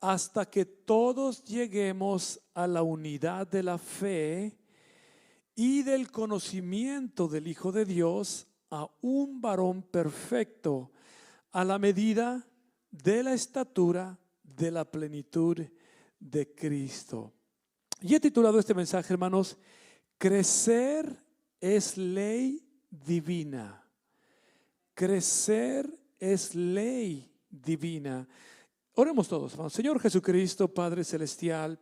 hasta que todos lleguemos a la unidad de la fe y del conocimiento del Hijo de Dios, a un varón perfecto, a la medida de la estatura de la plenitud de Cristo. Y he titulado este mensaje, hermanos, crecer es ley divina. Crecer es ley divina. Oremos todos, hermanos. Señor Jesucristo, Padre Celestial,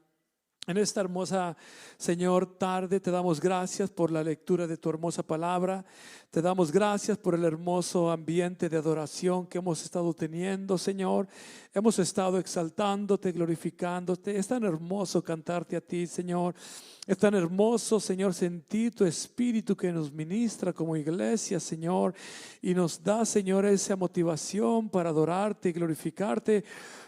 en esta hermosa, Señor, tarde te damos gracias por la lectura de tu hermosa palabra. Te damos gracias por el hermoso ambiente de adoración que hemos estado teniendo, Señor. Hemos estado exaltándote, glorificándote. Es tan hermoso cantarte a ti, Señor. Es tan hermoso, Señor, sentir tu espíritu que nos ministra como iglesia, Señor, y nos da, Señor, esa motivación para adorarte y glorificarte.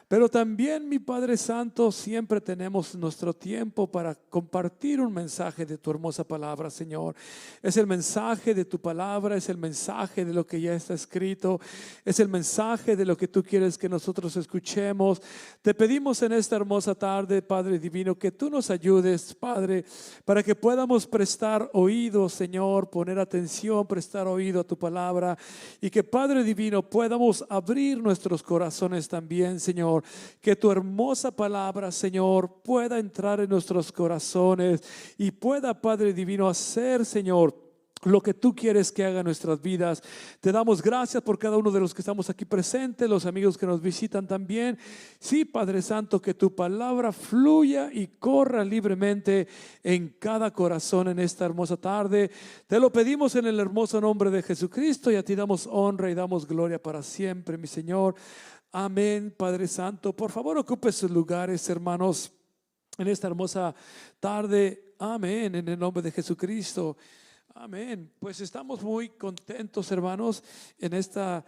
Pero también, mi Padre Santo, siempre tenemos nuestro tiempo para compartir un mensaje de tu hermosa palabra, Señor. Es el mensaje de tu palabra, es el mensaje de lo que ya está escrito, es el mensaje de lo que tú quieres que nosotros escuchemos. Te pedimos en esta hermosa tarde, Padre Divino, que tú nos ayudes, Padre, para que podamos prestar oído, Señor, poner atención, prestar oído a tu palabra, y que, Padre Divino, podamos abrir nuestros corazones también, Señor. Que tu hermosa palabra, Señor, pueda entrar en nuestros corazones y pueda, Padre Divino, hacer, Señor, lo que tú quieres que haga en nuestras vidas. Te damos gracias por cada uno de los que estamos aquí presentes, los amigos que nos visitan también. Sí, Padre Santo, que tu palabra fluya y corra libremente en cada corazón en esta hermosa tarde. Te lo pedimos en el hermoso nombre de Jesucristo, y a ti damos honra y damos gloria para siempre, mi Señor. Amén, Padre Santo. Por favor, ocupe sus lugares, hermanos, en esta hermosa tarde. Amén, en el nombre de Jesucristo. Amén. Pues estamos muy contentos, hermanos. En esta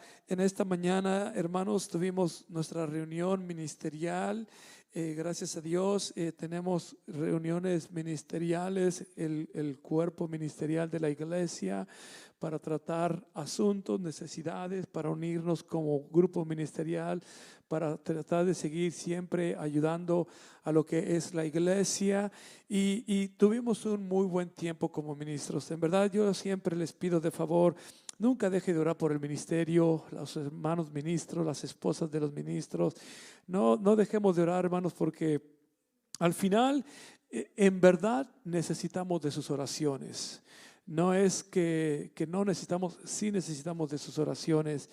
mañana, hermanos, tuvimos nuestra reunión ministerial. Gracias a Dios, tenemos reuniones ministeriales, el cuerpo ministerial de la iglesia, para tratar asuntos, necesidades, para unirnos como grupo ministerial, para tratar de seguir siempre ayudando a lo que es la iglesia. Y tuvimos un muy buen tiempo como ministros. En verdad, yo siempre les pido de favor, nunca deje de orar por el ministerio, los hermanos ministros, las esposas de los ministros. No dejemos de orar, hermanos, porque al final, en verdad, necesitamos de sus oraciones. No es que no necesitamos, sí necesitamos de sus oraciones.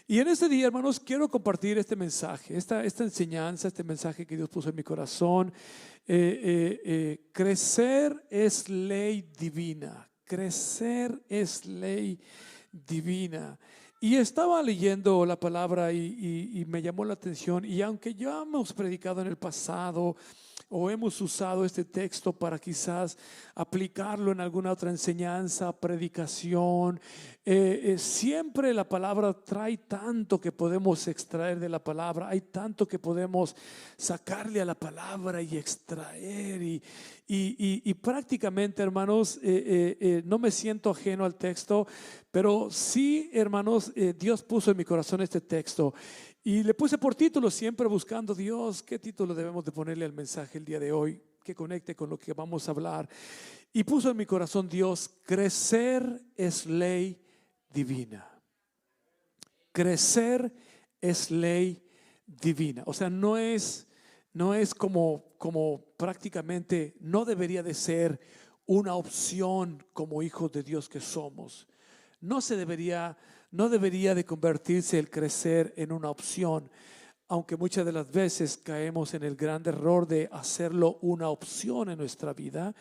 Y en este día, hermanos, quiero compartir este mensaje, esta enseñanza, este mensaje que Dios puso en mi corazón. Crecer es ley divina. Crecer es ley divina. Y estaba leyendo la palabra y me llamó la atención. Y aunque ya hemos predicado en el pasado, o hemos usado este texto para quizás aplicarlo en alguna otra enseñanza, predicación, siempre la palabra trae tanto que podemos extraer de la palabra. Hay tanto que podemos sacarle a la palabra y extraer. Y prácticamente, hermanos, no me siento ajeno al texto, pero sí, hermanos, Dios puso en mi corazón este texto. Y le puse por título, siempre buscando Dios, ¿qué título debemos de ponerle al mensaje el día de hoy? Que conecte con lo que vamos a hablar. Y puso en mi corazón Dios, crecer es ley divina. Crecer es ley divina. O sea, no es como prácticamente, no debería de ser una opción como hijos de Dios que somos. No debería de convertirse el crecer en una opción, aunque muchas de las veces caemos en el gran error de hacerlo una opción en nuestra vida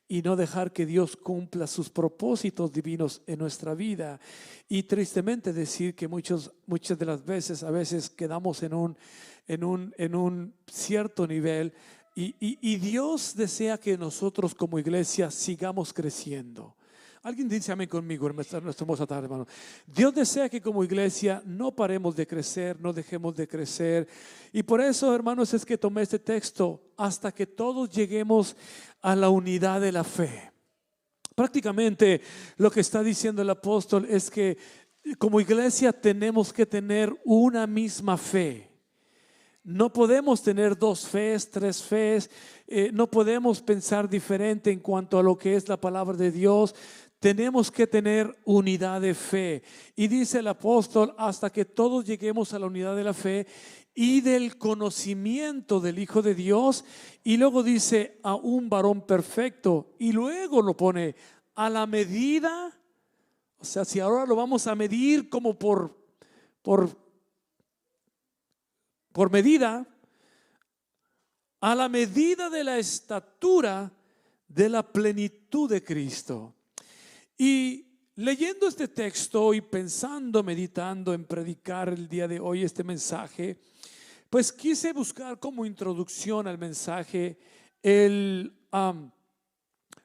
y no dejar que Dios cumpla sus propósitos divinos en nuestra vida. Y tristemente decir que muchas de las veces, a veces quedamos en un cierto nivel y Dios desea que nosotros como iglesia sigamos creciendo. Alguien dice amén conmigo en nuestra hermosa tarde, hermano. Dios desea que como iglesia no paremos de crecer, no dejemos de crecer. Y por eso, hermanos, es que tomé este texto, hasta que todos lleguemos a la unidad de la fe. Prácticamente lo que está diciendo el apóstol es que como iglesia tenemos que tener una misma fe. No podemos tener dos fees, tres fees, no podemos pensar diferente en cuanto a lo que es la palabra de Dios. Tenemos que tener unidad de fe. Y dice el apóstol, hasta que todos lleguemos a la unidad de la fe y del conocimiento del Hijo de Dios. Y luego dice, a un varón perfecto. Y luego lo pone, a la medida, o sea, si ahora lo vamos a medir como por medida, a la medida de la estatura de la plenitud de Cristo. Y leyendo este texto y pensando, meditando en predicar el día de hoy este mensaje, pues quise buscar como introducción al mensaje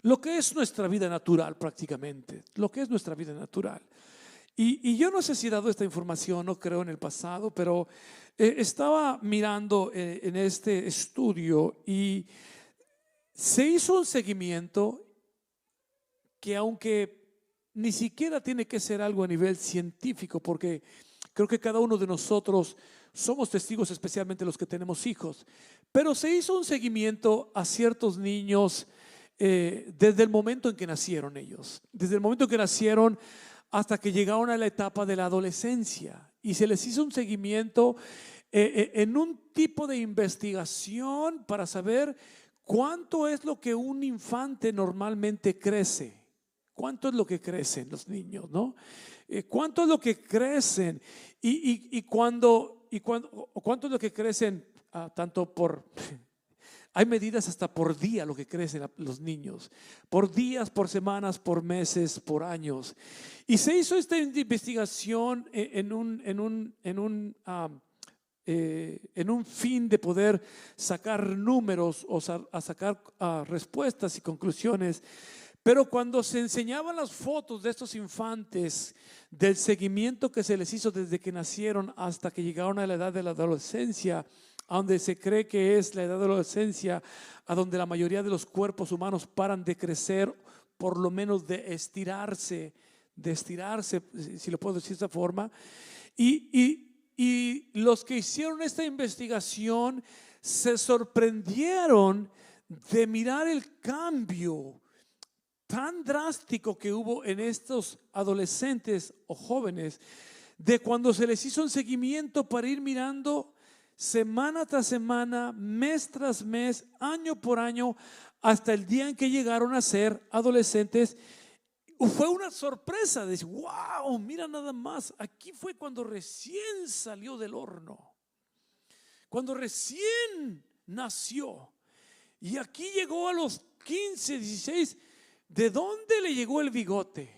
lo que es nuestra vida natural prácticamente, lo que es nuestra vida natural. Y yo no sé si he dado esta información, no creo, en el pasado, pero estaba mirando en este estudio y se hizo un seguimiento que, aunque ni siquiera tiene que ser algo a nivel científico, porque creo que cada uno de nosotros somos testigos, especialmente los que tenemos hijos, pero se hizo un seguimiento a ciertos niños desde el momento en que nacieron ellos, desde el momento en que nacieron hasta que llegaron a la etapa de la adolescencia, y se les hizo un seguimiento en un tipo de investigación para saber cuánto es lo que un infante normalmente crece, cuánto es lo que crecen los niños, ¿no? Cuánto es lo que crecen y cuánto es lo que crecen, tanto por... Hay medidas hasta por día lo que crecen los niños, por días, por semanas, por meses, por años. Y se hizo esta investigación en un fin de poder sacar números o sacar respuestas y conclusiones. Pero cuando se enseñaban las fotos de estos infantes, del seguimiento que se les hizo desde que nacieron hasta que llegaron a la edad de la adolescencia, a donde se cree que es la edad de la adolescencia, a donde la mayoría de los cuerpos humanos paran de crecer, por lo menos de estirarse, si lo puedo decir de esta forma. Y los que hicieron esta investigación se sorprendieron de mirar el cambio tan drástico que hubo en estos adolescentes o jóvenes, de cuando se les hizo un seguimiento para ir mirando semana tras semana, mes tras mes, año por año, hasta el día en que llegaron a ser adolescentes. Fue una sorpresa, de decir, wow, mira nada más, aquí fue cuando recién salió del horno, cuando recién nació, y aquí llegó a los 15, 16. ¿De dónde le llegó el bigote?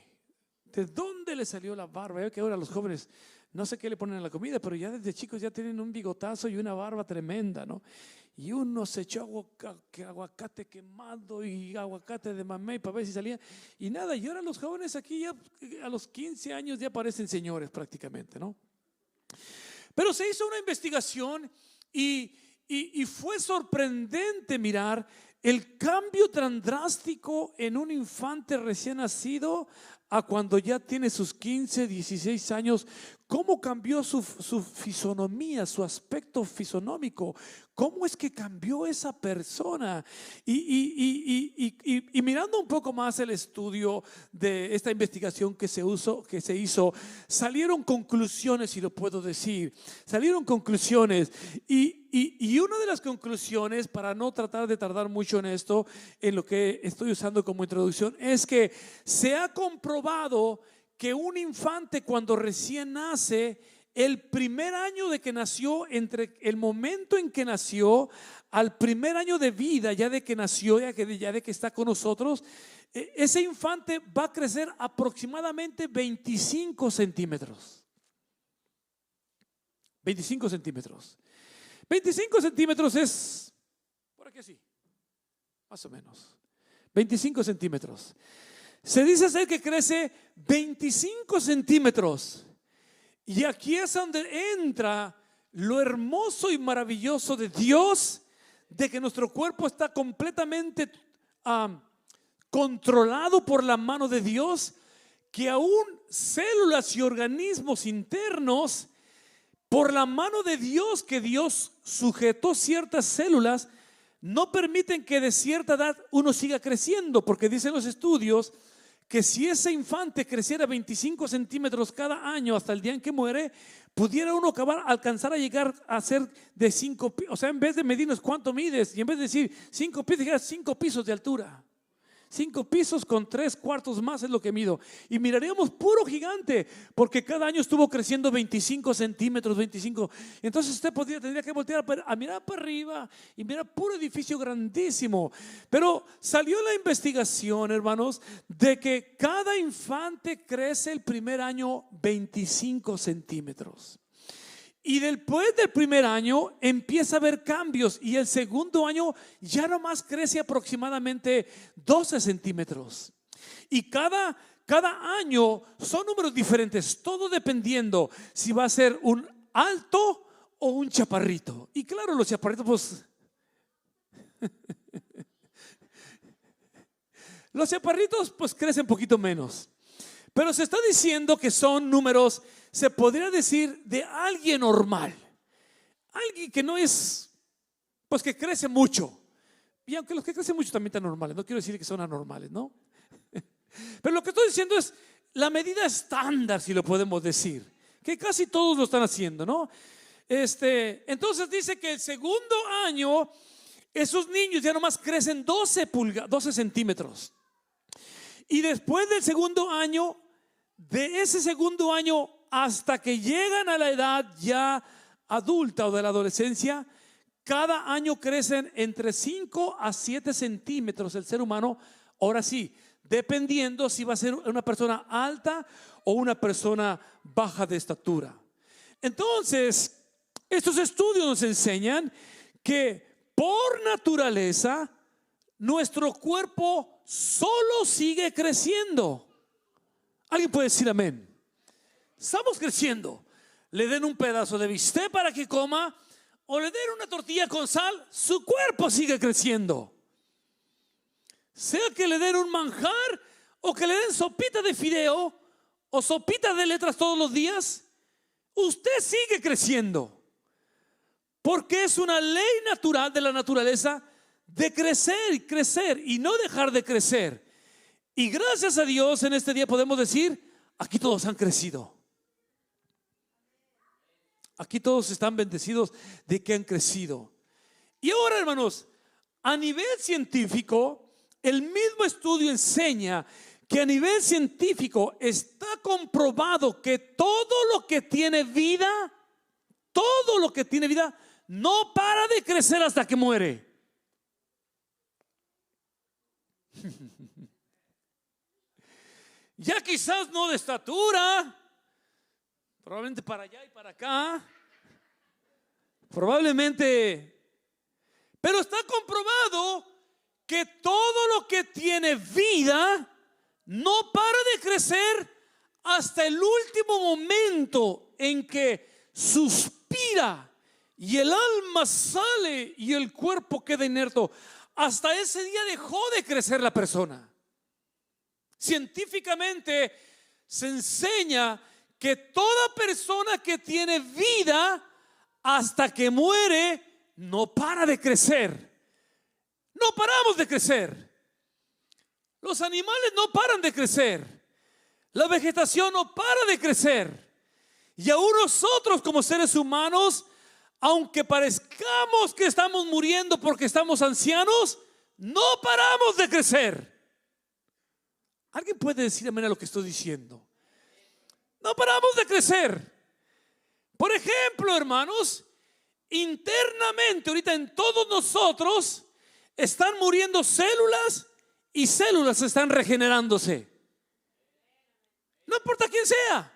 ¿De dónde le salió la barba? Ya que ahora los jóvenes no sé qué le ponen a la comida, pero ya desde chicos ya tienen un bigotazo y una barba tremenda, ¿no? Y uno se echó aguacate quemado y aguacate de mamey para ver si salía. Y nada, y ahora los jóvenes aquí ya a los 15 años ya parecen señores prácticamente, ¿no? Pero se hizo una investigación y fue sorprendente mirar el cambio tan drástico en un infante recién nacido a cuando ya tiene sus 15, 16 años. Cómo cambió su fisonomía, su aspecto fisonómico. Cómo es que cambió esa persona. Y mirando un poco más el estudio de esta investigación que se hizo, salieron conclusiones, si lo puedo decir. Salieron conclusiones. Y una de las conclusiones, para no tratar de tardar mucho en esto, en lo que estoy usando como introducción, es que se ha comprobado que un infante, cuando recién nace, el primer año de que nació, entre el momento en que nació al primer año de vida, ya de que nació, ya de que está con nosotros, ese infante va a crecer aproximadamente 25 centímetros. 25 centímetros. 25 centímetros es, por aquí así, más o menos. 25 centímetros. Se dice ser que crece 25 centímetros. Y aquí es donde entra lo hermoso y maravilloso de Dios, de que nuestro cuerpo está completamente controlado por la mano de Dios, que aún células y organismos internos, por la mano de Dios que Dios sujetó ciertas células, no permiten que de cierta edad uno siga creciendo, porque dicen los estudios que si ese infante creciera 25 centímetros cada año hasta el día en que muere, pudiera uno alcanzar a llegar a ser de 5 pies. O sea, en vez de medirnos cuánto mides, y en vez de decir 5 pies, dijeras 5 pisos de altura. 5 pisos con 3/4 más es lo que mido. Y miraríamos puro gigante, porque cada año estuvo creciendo 25 centímetros, 25. Entonces usted tendría que voltear a mirar para arriba y mirar puro edificio grandísimo. Pero salió la investigación, hermanos, de que cada infante crece el primer año 25 centímetros. Y después del primer año empieza a haber cambios, y el segundo año ya nomás crece aproximadamente 12 centímetros. Y cada año son números diferentes, todo dependiendo si va a ser un alto o un chaparrito. Y claro, los chaparritos pues los chaparritos pues crecen un poquito menos. Pero se está diciendo que son números, se podría decir, de alguien normal. Alguien que no es, pues que crece mucho. Y aunque los que crecen mucho también están normales, no quiero decir que son anormales, ¿no? Pero lo que estoy diciendo es la medida estándar, si lo podemos decir, que casi todos lo están haciendo, ¿no? Entonces dice que el segundo año esos niños ya nomás crecen 12 centímetros. Y después del segundo año, de ese segundo año hasta que llegan a la edad ya adulta o de la adolescencia, cada año crecen entre 5 a 7 centímetros el ser humano. Ahora sí, dependiendo si va a ser una persona alta o una persona baja de estatura. Entonces, estos estudios nos enseñan que por naturaleza nuestro cuerpo solo sigue creciendo. ¿Alguien puede decir amén? Estamos creciendo. Le den un pedazo de bistec para que coma, o le den una tortilla con sal, su cuerpo sigue creciendo. Sea que le den un manjar o que le den sopita de fideo o sopita de letras todos los días, usted sigue creciendo. Porque es una ley natural de la naturaleza de crecer y no dejar de crecer. Y gracias a Dios en este día podemos decir, aquí todos han crecido. Aquí todos están bendecidos de que han crecido. Y ahora, hermanos, a nivel científico, el mismo estudio enseña que a nivel científico está comprobado que todo lo que tiene vida no para de crecer hasta que muere. Ya quizás no de estatura, probablemente para allá y para acá, probablemente, pero está comprobado que todo lo que tiene vida no para de crecer hasta el último momento en que suspira y el alma sale y el cuerpo queda inerto. Hasta ese día dejó de crecer la persona. Científicamente se enseña que toda persona que tiene vida hasta que muere no para de crecer. No paramos de crecer. Los animales no paran de crecer. La vegetación no para de crecer. Y aún nosotros como seres humanos, aunque parezcamos que estamos muriendo porque estamos ancianos, no paramos de crecer. ¿Alguien puede decir amén a lo que estoy diciendo? No paramos de crecer. Por ejemplo, hermanos, internamente ahorita en todos nosotros están muriendo células y células están regenerándose. No importa quién sea,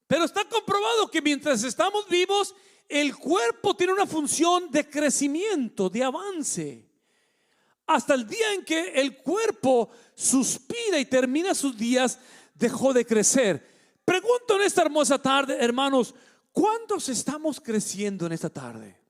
pero está comprobado que mientras estamos vivos, el cuerpo tiene una función de crecimiento, de avance. Hasta el día en que el cuerpo suspira y termina sus días, dejó de crecer. Pregunto en esta hermosa tarde, hermanos, ¿cuántos estamos creciendo en esta tarde?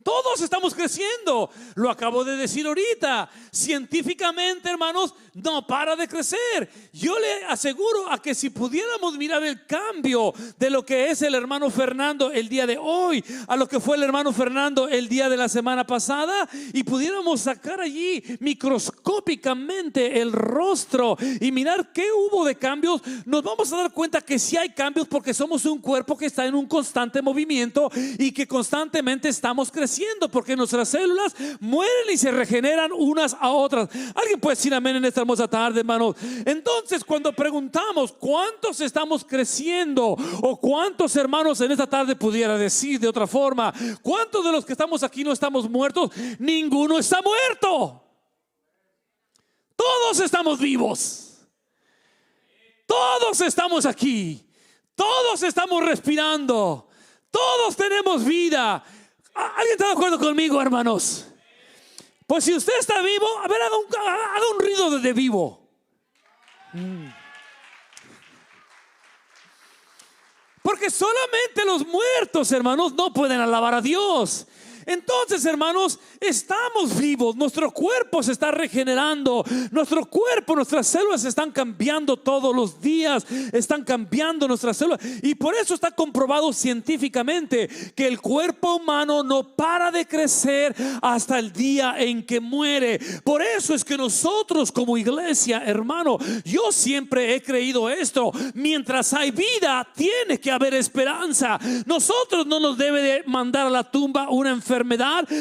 Todos estamos creciendo. Lo acabo de decir ahorita. Científicamente, hermanos, no para de crecer. Yo le aseguro a que si pudiéramos mirar el cambio de lo que es el hermano Fernando el día de hoy a lo que fue el hermano Fernando el día de la semana pasada, y pudiéramos sacar allí microscópicamente el rostro y mirar qué hubo de cambios, nos vamos a dar cuenta que sí hay cambios, porque somos un cuerpo que está en un constante movimiento y que constantemente estamos creciendo, porque nuestras células mueren y se regeneran unas a otras. ¿Alguien puede decir amén en esta hermosa tarde, hermanos? Entonces, cuando preguntamos cuántos estamos creciendo, o cuántos hermanos en esta tarde, pudiera decir de otra forma, cuántos de los que estamos aquí no estamos muertos, ninguno está muerto. Todos estamos vivos. Todos estamos aquí. Todos estamos respirando. Todos tenemos vida. ¿Alguien está de acuerdo conmigo, hermanos? Pues si usted está vivo, a ver, haga un ruido de vivo. Porque solamente los muertos, hermanos, no pueden alabar a Dios. Entonces, hermanos, estamos vivos, nuestro cuerpo se está regenerando, nuestro cuerpo, nuestras células están cambiando todos los días, están cambiando nuestras células, y por eso está comprobado científicamente que el cuerpo humano no para de crecer hasta el día en que muere. Por eso es que nosotros como iglesia, hermano, yo siempre he creído esto: mientras hay vida, tiene que haber esperanza. Nosotros no nos debe de mandar a la tumba una enfermedad,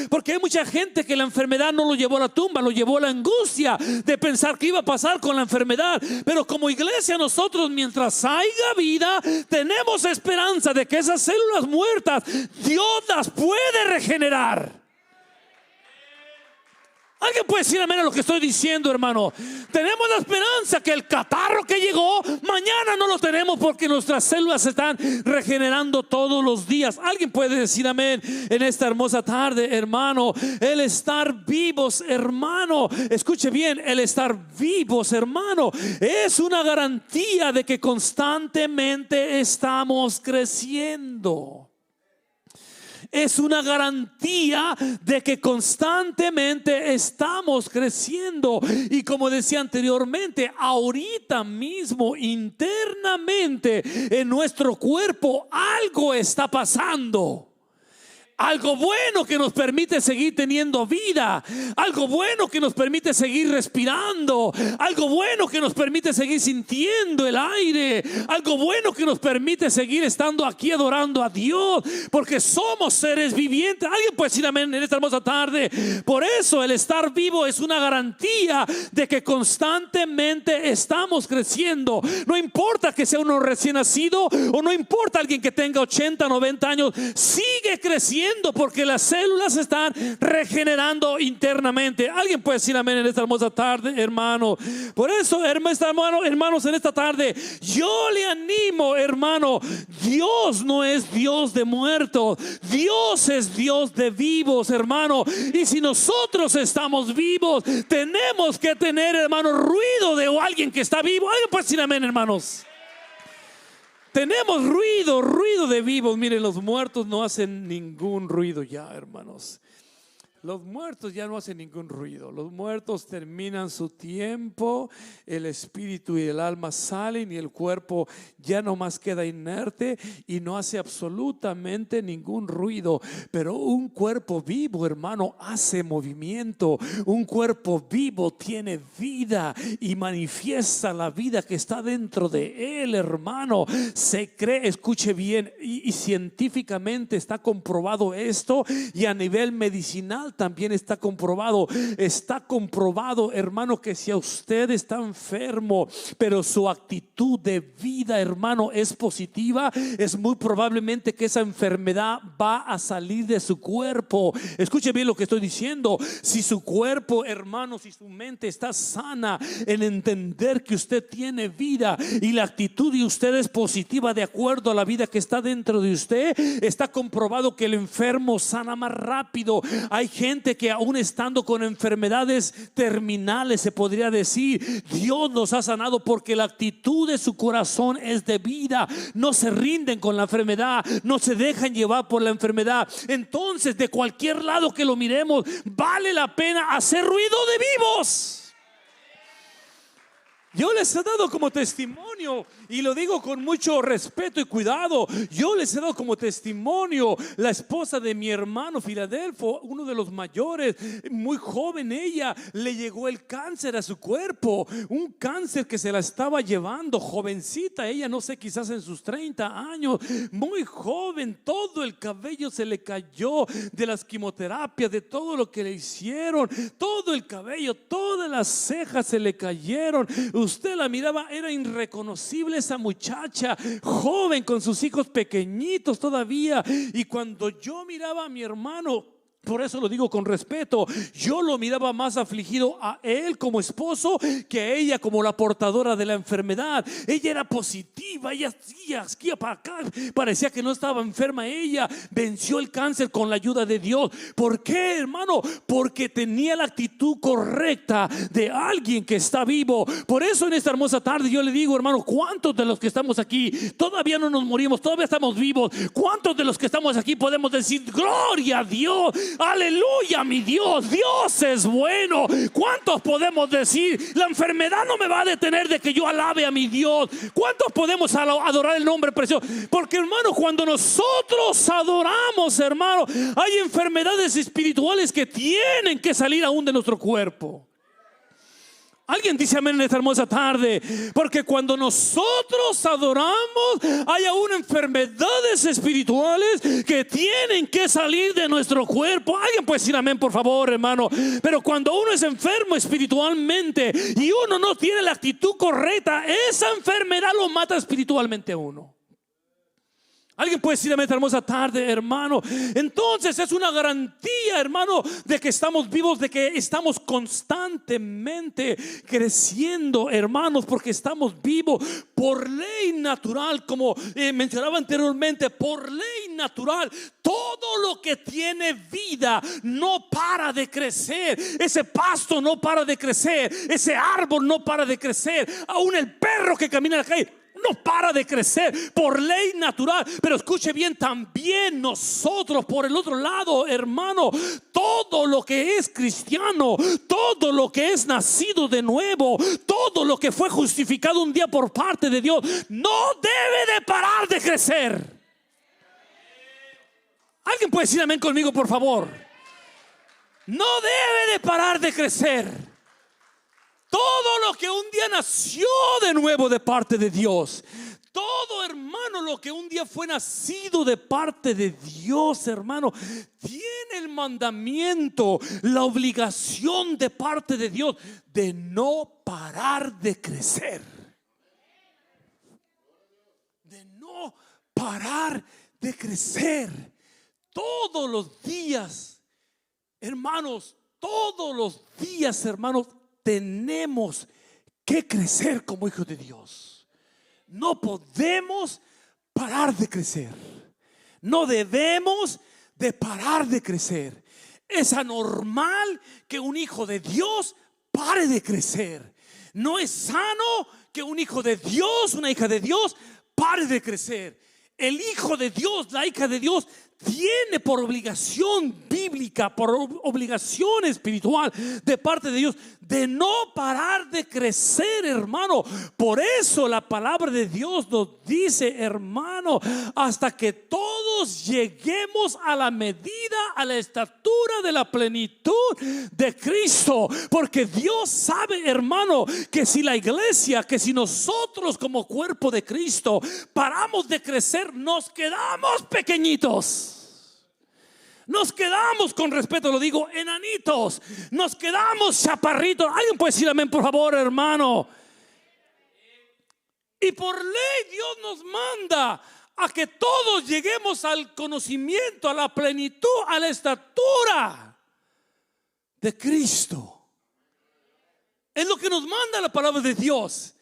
porque hay mucha gente que la enfermedad no lo llevó a la tumba, lo llevó a la angustia de pensar que iba a pasar con la enfermedad. Pero como iglesia, nosotros, mientras haya vida, tenemos esperanza de que esas células muertas Dios las puede regenerar. ¿Alguien puede decir amén a lo que estoy diciendo, hermano? Tenemos la esperanza que el catarro que llegó, mañana no lo tenemos, porque nuestras células se están regenerando todos los días. ¿Alguien puede decir amén en esta hermosa tarde, hermano? El estar vivos, hermano, escuche bien, el estar vivos, hermano, es una garantía de que constantemente estamos creciendo. Es una garantía de que constantemente estamos creciendo. Y como decía anteriormente, ahorita mismo internamente en nuestro cuerpo algo está pasando. Algo bueno que nos permite seguir teniendo vida, algo bueno que nos permite seguir respirando, algo bueno que nos permite seguir sintiendo el aire, algo bueno que nos permite seguir estando aquí adorando a Dios, porque somos seres vivientes. Alguien puede decir amén en esta hermosa tarde. Por eso el estar vivo es una garantía de que constantemente estamos creciendo. No importa que sea uno recién nacido, o no importa alguien que tenga 80, 90 años, sigue creciendo, porque las células se están regenerando internamente. Alguien puede decir amén en esta hermosa tarde, hermano. Por eso, hermanos, en esta tarde yo le animo, hermano. Dios no es Dios de muertos, Dios es Dios de vivos, hermano. Y si nosotros estamos vivos, tenemos que tener, hermano, ruido de alguien que está vivo. Alguien puede decir amén, hermanos. Tenemos ruido de vivos. Miren, los muertos no hacen ningún ruido ya, hermanos. Los muertos ya no hacen ningún ruido. Los muertos terminan su tiempo, el espíritu y el alma salen, y el cuerpo ya no más queda inerte y no hace absolutamente ningún ruido. Pero un cuerpo vivo, hermano, hace movimiento. Un cuerpo vivo tiene vida y manifiesta la vida que está dentro de él, hermano. Se cree, escuche bien, y científicamente está comprobado esto, y a nivel medicinal también está comprobado. Está comprobado, hermano, que si a usted está enfermo, pero su actitud de vida, hermano, es positiva, es muy probablemente que esa enfermedad va a salir de su cuerpo. Escuche bien lo que estoy diciendo. Si su cuerpo, hermano, si su mente está sana en entender que usted tiene vida y la actitud de usted es positiva de acuerdo a la vida que está dentro de usted, está comprobado que el enfermo sana más rápido. Hay gente que aún estando con enfermedades terminales, se podría decir, Dios los ha sanado porque la actitud de su corazón es de vida. No se rinden con la enfermedad, no se dejan llevar por la enfermedad. Entonces, de cualquier lado que lo miremos, vale la pena hacer ruido de vivos. Yo les he dado como testimonio, y lo digo con mucho respeto y cuidado, yo les he dado como testimonio la esposa de mi hermano Filadelfo, uno de los mayores, muy joven ella, le llegó el cáncer a su cuerpo, un cáncer que se la estaba llevando, jovencita ella, no sé, quizás en sus 30 años, muy joven, todo el cabello se le cayó de las quimioterapias, de todo lo que le hicieron, todo el cabello, todas las cejas se le cayeron. Usted la miraba, era irreconocible esa muchacha, joven con sus hijos pequeñitos todavía. Y cuando yo miraba a mi hermano, por eso lo digo con respeto, yo lo miraba más afligido a él como esposo que a ella como la portadora de la enfermedad. Ella era positiva, ella hacía para acá, parecía que no estaba enferma. Ella venció el cáncer con la ayuda de Dios. ¿Por qué, hermano? Porque tenía la actitud correcta de alguien que está vivo. Por eso en esta hermosa tarde yo le digo, hermano, ¿cuántos de los que estamos aquí todavía no nos morimos, todavía estamos vivos? ¿Cuántos de los que estamos aquí podemos decir gloria a Dios? Aleluya, mi Dios, Dios es bueno. ¿Cuántos podemos decir la enfermedad no me va a detener de que yo alabe a mi Dios? ¿Cuántos podemos adorar el nombre precioso? Porque, hermano, cuando nosotros adoramos, hermano, hay enfermedades espirituales que tienen que salir aún de nuestro cuerpo. Alguien dice amén en esta hermosa tarde. Porque cuando nosotros adoramos, hay aún enfermedades espirituales que tienen que salir de nuestro cuerpo. Alguien puede decir amén, por favor, hermano. Pero cuando uno es enfermo espiritualmente y uno no tiene la actitud correcta, esa enfermedad lo mata espiritualmente a uno. Alguien puede decir amén esta hermosa tarde, hermano. Entonces es una garantía, hermano, de que estamos vivos, de que estamos constantemente creciendo, hermanos, porque estamos vivos por ley natural, como mencionaba anteriormente, por ley natural. Todo lo que tiene vida no para de crecer. Ese pasto no para de crecer, ese árbol no para de crecer, aún el perro que camina en la calle no para de crecer por ley natural. Pero escuche bien, también nosotros por el otro lado, hermano, todo lo que es cristiano, todo lo que es nacido de nuevo, todo lo que fue justificado un día por parte de Dios, no debe de parar de crecer. Alguien puede decir amén conmigo, por favor. No debe de parar de crecer. Todo lo que un día nació de nuevo de parte de Dios, todo, hermano, lo que un día fue nacido de parte de Dios, hermano, tiene el mandamiento, la obligación de parte de Dios de no parar de crecer. De no parar de crecer. Todos los días, hermanos, todos los días, hermanos, tenemos que crecer como hijos de Dios. No podemos parar de crecer. No debemos de parar de crecer. Es anormal que un hijo de Dios pare de crecer. No es sano que un hijo de Dios, una hija de Dios, pare de crecer. El hijo de Dios, la hija de Dios, tiene por obligación bíblica, por obligación espiritual de parte de Dios, de no parar de crecer, hermano. Por eso la palabra de Dios nos dice, hermano, hasta que todos lleguemos a la medida, a la estatura de la plenitud de Cristo. Porque Dios sabe, hermano, que si la iglesia, que si nosotros como cuerpo de Cristo paramos de crecer, nos quedamos pequeñitos. Nos quedamos, con respeto lo digo, enanitos. Nos quedamos chaparritos. Alguien puede decir amén, por favor, hermano. Y por ley Dios nos manda a que todos lleguemos al conocimiento, a la plenitud, a la estatura de Cristo. Es lo que nos manda la palabra de Dios.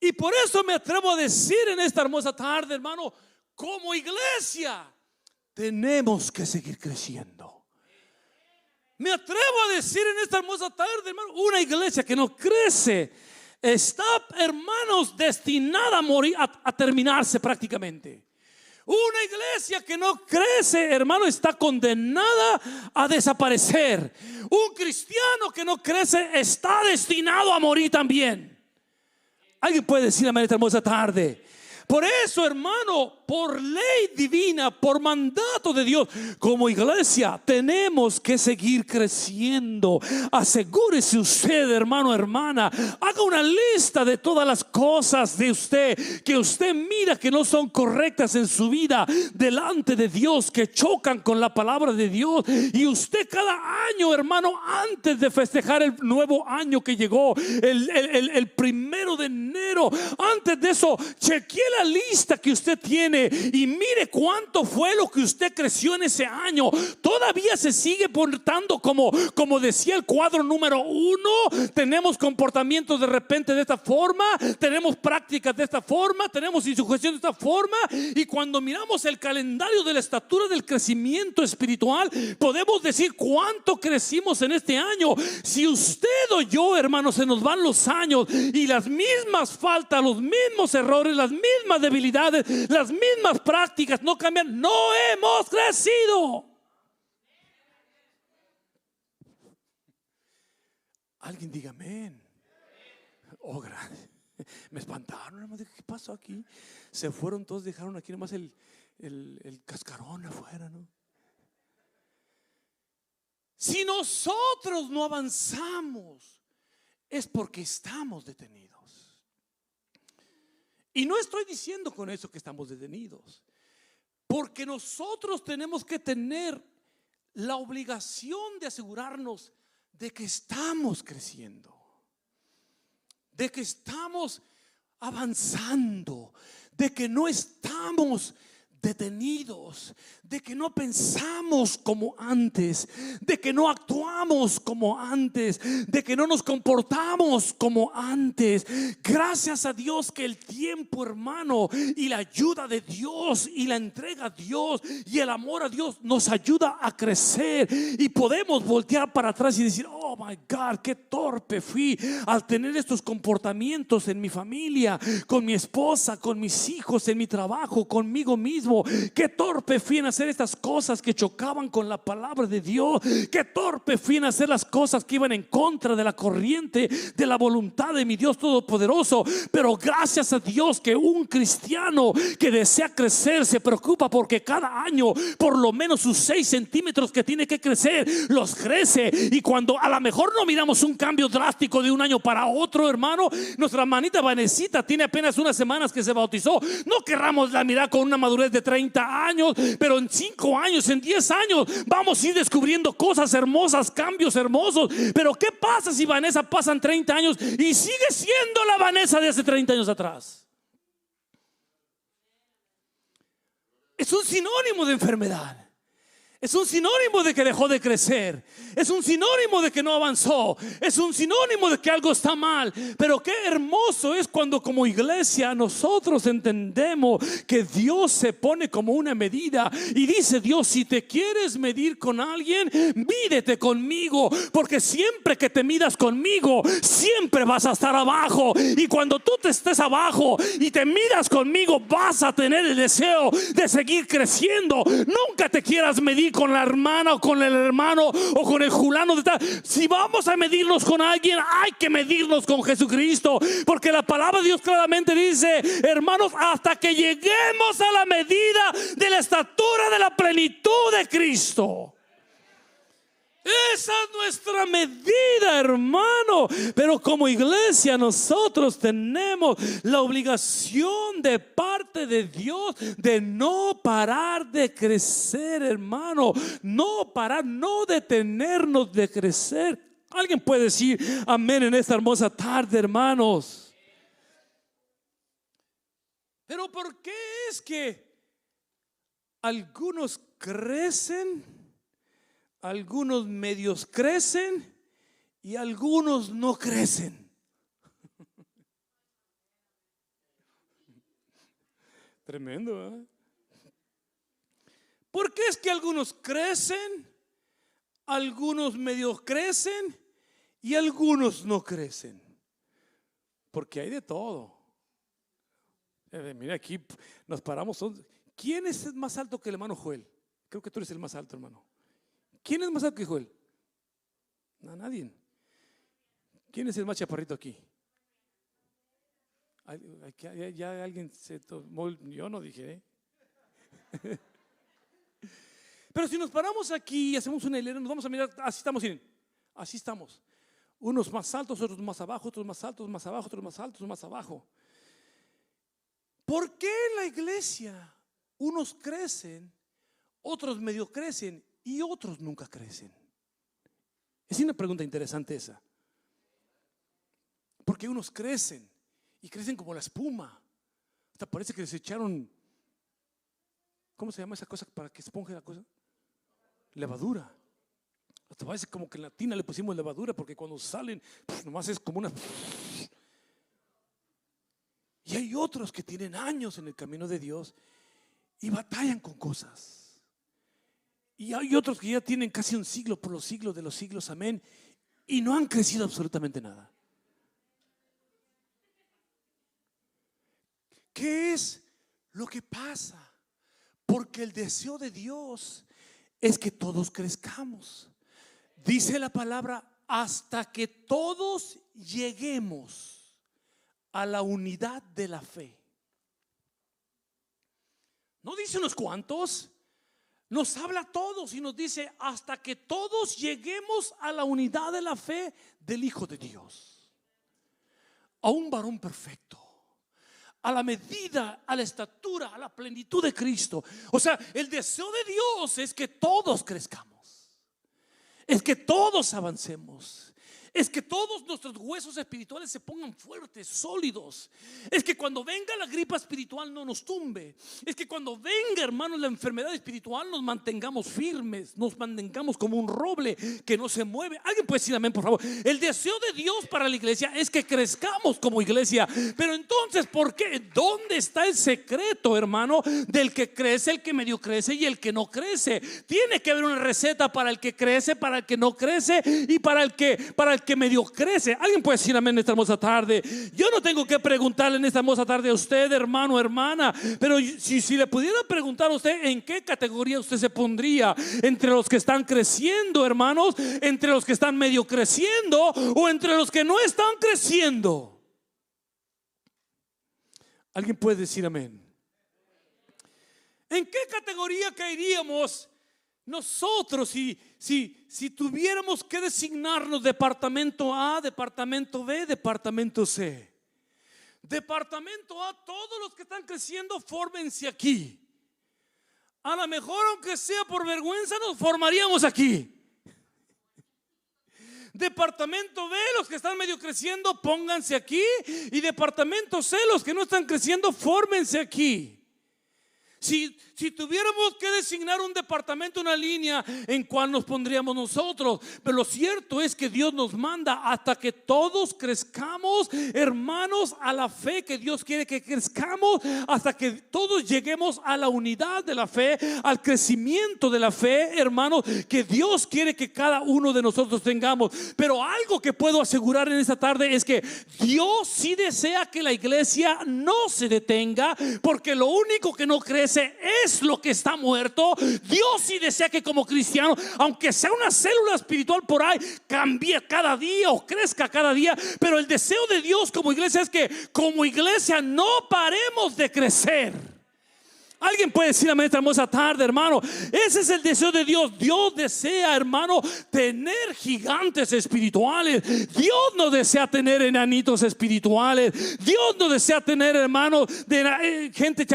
Y por eso me atrevo a decir en esta hermosa tarde, hermano, como iglesia tenemos que seguir creciendo. Me atrevo a decir en esta hermosa tarde, hermano, una iglesia que no crece está, hermanos, destinada a morir, a terminarse prácticamente. Una iglesia que no crece, hermano, está condenada a desaparecer. Un cristiano que no crece está destinado a morir también. Alguien puede decir amén esta hermosa tarde. Por eso, hermano, por ley divina, por mandato de Dios, como iglesia tenemos que seguir creciendo. Asegúrese usted, hermano, hermana, haga una lista de todas las cosas de usted que usted mira que no son correctas en su vida delante de Dios, que chocan con la palabra de Dios. Y usted cada año, hermano, antes de festejar el nuevo año que llegó, el 1 de enero, antes de eso, chequee la lista que usted tiene y mire cuánto fue lo que usted creció en ese año. Todavía se sigue portando como decía el cuadro número 1. Tenemos comportamientos de repente de esta forma, tenemos prácticas de esta forma, tenemos insujeción de esta forma. Y cuando miramos el calendario de la estatura del crecimiento espiritual, podemos decir cuánto crecimos en este año. Si usted o yo, hermano, se nos van los años y las mismas faltas, los mismos errores, las mismas debilidades, las mismas prácticas no cambian, no hemos crecido. Alguien diga amén. Oh, gracias. Me espantaron, hermano. ¿Qué pasó aquí? Se fueron todos, dejaron aquí nomás el cascarón afuera, ¿no? Si nosotros no avanzamos, es porque estamos detenidos. Y no estoy diciendo con eso que estamos detenidos, porque nosotros tenemos que tener la obligación de asegurarnos de que estamos creciendo, de que estamos avanzando, de que no estamos detenidos, de que no pensamos como antes, de que no actuamos como antes, de que no nos comportamos como antes. Gracias a Dios que el tiempo, hermano, y la ayuda de Dios y la entrega a Dios y el amor a Dios nos ayuda a crecer y podemos voltear para atrás y decir: oh my God, qué torpe fui al tener estos comportamientos en mi familia, con mi esposa, con mis hijos, en mi trabajo, conmigo mismo. Qué torpe fui en hacer estas cosas que chocaban con la palabra de Dios. Qué torpe fui en hacer las cosas que iban en contra de la corriente de la voluntad de mi Dios Todopoderoso. Pero gracias a Dios que un cristiano que desea crecer se preocupa porque cada año por lo menos sus 6 centímetros que tiene que crecer los crece. Y cuando a lo mejor no miramos un cambio drástico de un año para otro, hermano, nuestra hermanita Vanesita tiene apenas unas semanas que se bautizó. No querramos la mirar con una madurez de 30 años, pero en 5 años, en 10 años vamos a ir descubriendo cosas hermosas, cambios hermosos. Pero ¿qué pasa si Vanessa pasan 30 años y sigue siendo la Vanessa de hace 30 años atrás? Es un sinónimo de enfermedad. Es un sinónimo de que dejó de crecer. Es un sinónimo de que no avanzó. Es un sinónimo de que algo está mal. Pero qué hermoso es cuando como iglesia nosotros entendemos que Dios se pone como una medida y dice: Dios, si te quieres medir con alguien, mídete conmigo, porque siempre que te midas conmigo, siempre vas a estar abajo. Y cuando tú te estés abajo y te midas conmigo, vas a tener el deseo de seguir creciendo. Nunca te quieras medir con la hermana o con el hermano o con el fulano de tal. Si vamos a medirnos con alguien, hay que medirnos con Jesucristo, porque la palabra de Dios claramente dice: hermanos, hasta que lleguemos a la medida de la estatura de la plenitud de Cristo. Esa es nuestra medida, hermano. Pero como iglesia nosotros tenemos la obligación de parte de Dios de no parar de crecer, hermano. No parar, no detenernos de crecer. ¿Alguien puede decir amén en esta hermosa tarde, hermanos? Pero ¿por qué es que algunos crecen, algunos medios crecen y algunos no crecen? Tremendo, ¿eh? ¿Por qué es que algunos crecen, algunos medio crecen y algunos no crecen. Porque hay de todo. Mira, aquí nos paramos. ¿Quién es más alto que el hermano Joel? Creo que tú eres el más alto, hermano. ¿Quién es más alto que Joel? No, nadie. ¿Quién es el más chaparrito aquí? Ya alguien se tomó. Yo no dije, Pero si nos paramos aquí y hacemos una hilera, nos vamos a mirar. Así estamos, miren. Así estamos. Unos más altos, otros más abajo, otros más altos, más abajo, otros más altos, más abajo. ¿Por qué en la iglesia unos crecen, otros medio crecen y otros nunca crecen? Es una pregunta interesante esa. Porque unos crecen y crecen como la espuma. Hasta parece que les echaron, ¿cómo se llama esa cosa para que esponje la cosa? Levadura. Hasta parece como que en la tina le pusimos levadura, porque cuando salen, nomás es como una. Y hay otros que tienen años en el camino de Dios y batallan con cosas. Y hay otros que ya tienen casi un siglo, por los siglos de los siglos, amén, y no han crecido absolutamente nada. ¿Qué es lo que pasa? Porque el deseo de Dios es que todos crezcamos. Dice la palabra, hasta que todos lleguemos a la unidad de la fe. No dice unos cuantos, nos habla a todos y nos dice hasta que todos lleguemos a la unidad de la fe del Hijo de Dios, a un varón perfecto, a la medida, a la estatura, a la plenitud de Cristo. O sea, el deseo de Dios es que todos crezcamos, es que todos avancemos, es que todos nuestros huesos espirituales se pongan fuertes, sólidos. Es que cuando venga la gripa espiritual no nos tumbe. Es que cuando venga, hermanos, la enfermedad espiritual nos mantengamos firmes, nos mantengamos como un roble que no se mueve. ¿Alguien puede decir amén, por favor? El deseo de Dios para la iglesia es que crezcamos como iglesia. Pero entonces, ¿por qué? ¿Dónde está el secreto, hermano, del que crece, el que medio crece y el que no crece? Tiene que haber una receta para el que crece, para el que no crece y para el que medio crece. Alguien puede decir amén en esta hermosa tarde. Yo no tengo que preguntarle en esta hermosa tarde a usted, hermano, hermana, pero si le pudiera preguntar a usted en qué categoría usted se pondría, entre los que están creciendo, hermanos, entre los que están medio creciendo o entre los que no están creciendo. Alguien puede decir amén. ¿En qué categoría caeríamos nosotros si tuviéramos que designarnos departamento A, departamento B, departamento C? Departamento A, todos los que están creciendo, fórmense aquí. A lo mejor, aunque sea por vergüenza, nos formaríamos aquí. Departamento B, los que están medio creciendo, pónganse aquí. Y departamento C, los que no están creciendo, fórmense aquí. Si tuviéramos que designar un departamento, una línea en cual nos pondríamos nosotros, pero lo cierto es que Dios nos manda hasta que todos crezcamos, hermanos, a la fe que Dios quiere que crezcamos, hasta que todos lleguemos a la unidad de la fe, al crecimiento de la fe, hermanos, que Dios quiere que cada uno de nosotros tengamos. Pero algo que puedo asegurar en esta tarde es que Dios sí desea que la iglesia no se detenga, porque lo único que no crece es lo que está muerto. Dios sí desea que como cristianos, aunque sea una célula espiritual por ahí, cambie cada día o crezca cada día. Pero el deseo de Dios como iglesia es que como iglesia no paremos de crecer. Alguien puede decir amén esta hermosa tarde, hermano. Ese es el deseo de Dios. Dios desea, hermano, tener gigantes espirituales. Dios no desea tener enanitos espirituales. Dios no desea tener, hermano, gente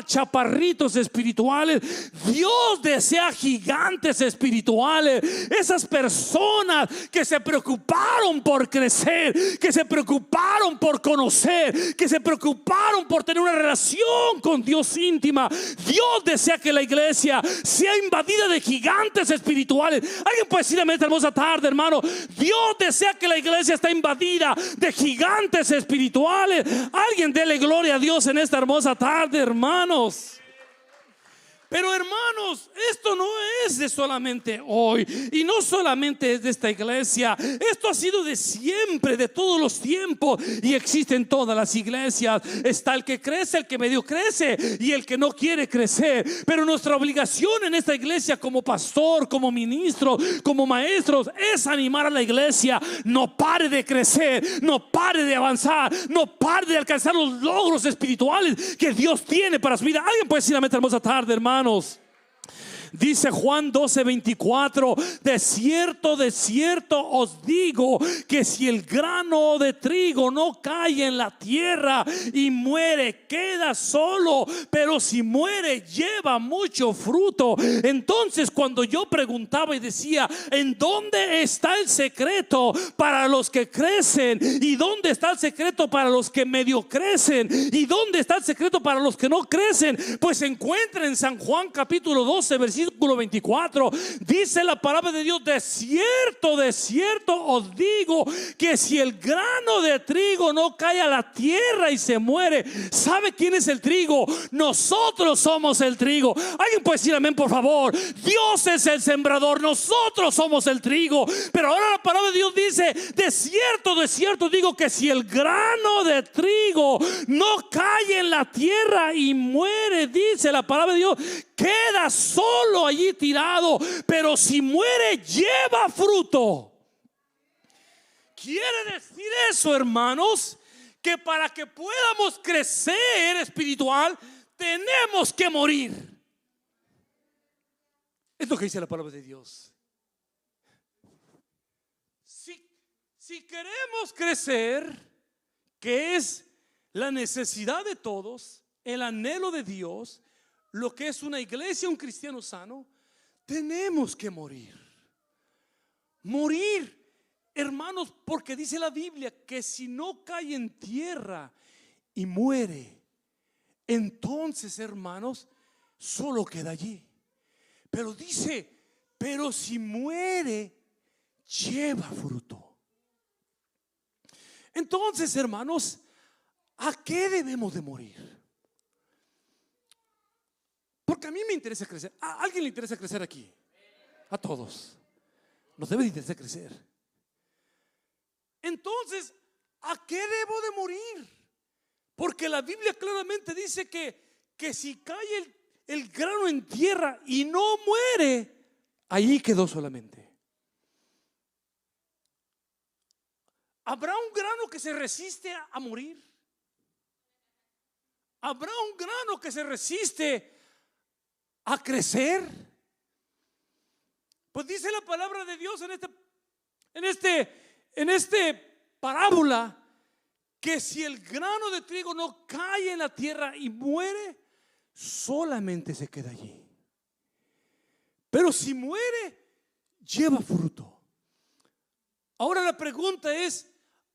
chaparritos espirituales. Dios desea gigantes espirituales. Esas personas que se preocuparon por crecer, que se preocuparon por conocer, que se preocuparon por tener una relación con Dios íntima. Dios desea que la iglesia sea invadida de gigantes espirituales. Alguien puede decir amén esta hermosa tarde, hermano. Dios desea que la iglesia esté invadida de gigantes espirituales. Alguien dele gloria a Dios en esta hermosa tarde, hermanos. Pero hermanos, esto no es de solamente hoy y no solamente es de esta iglesia. Esto ha sido de siempre, de todos los tiempos, y existe en todas las iglesias. Está el que crece, el que medio crece y el que no quiere crecer. Pero nuestra obligación en esta iglesia como pastor, como ministro, como maestros, es animar a la iglesia. No pare de crecer, no pare de avanzar, no pare de alcanzar los logros espirituales que Dios tiene para su vida. Alguien puede decir amén esta hermosa tarde, hermanos. Dice Juan 12:24: de cierto os digo que si el grano de trigo no cae en la tierra y muere, queda solo, pero si muere, lleva mucho fruto. Entonces, cuando yo preguntaba y decía: ¿en dónde está el secreto para los que crecen? ¿Y dónde está el secreto para los que medio crecen? ¿Y dónde está el secreto para los que no crecen? Pues se encuentra en San Juan capítulo 12, versículo 24. Dice la palabra de Dios: de cierto os digo que si el grano de trigo no cae a la tierra y se muere. ¿Sabe quién es el trigo? Nosotros somos el trigo. Alguien puede decir amén, por favor. Dios es el sembrador, nosotros somos el trigo. Pero ahora la palabra de Dios dice: de cierto digo que si el grano de trigo no cae en la tierra y muere, dice la palabra de Dios, queda solo allí tirado, pero si muere, lleva fruto. Quiere decir eso, hermanos, que para que podamos crecer espiritual tenemos que morir. Es lo que dice la palabra de Dios. Si queremos crecer, que es la necesidad de todos, el anhelo de Dios, lo que es una iglesia, un cristiano sano, tenemos que morir. Morir, hermanos, porque dice la Biblia que si no cae en tierra y muere, entonces, hermanos, solo queda allí. Pero dice: pero si muere, lleva fruto. Entonces, hermanos, ¿a qué debemos de morir? Porque a mí me interesa crecer. ¿A alguien le interesa crecer aquí? A todos. Nos debe de interesar crecer. Entonces, ¿a qué debo de morir? Porque la Biblia claramente dice que si cae el grano en tierra y no muere, ahí quedó solamente. ¿Habrá un grano que se resiste a morir? ¿Habrá un grano que se resiste a crecer? Pues dice la palabra de Dios en esta parábola que si el grano de trigo no cae en la tierra y muere, solamente se queda allí. Pero si muere, lleva fruto. Ahora la pregunta es: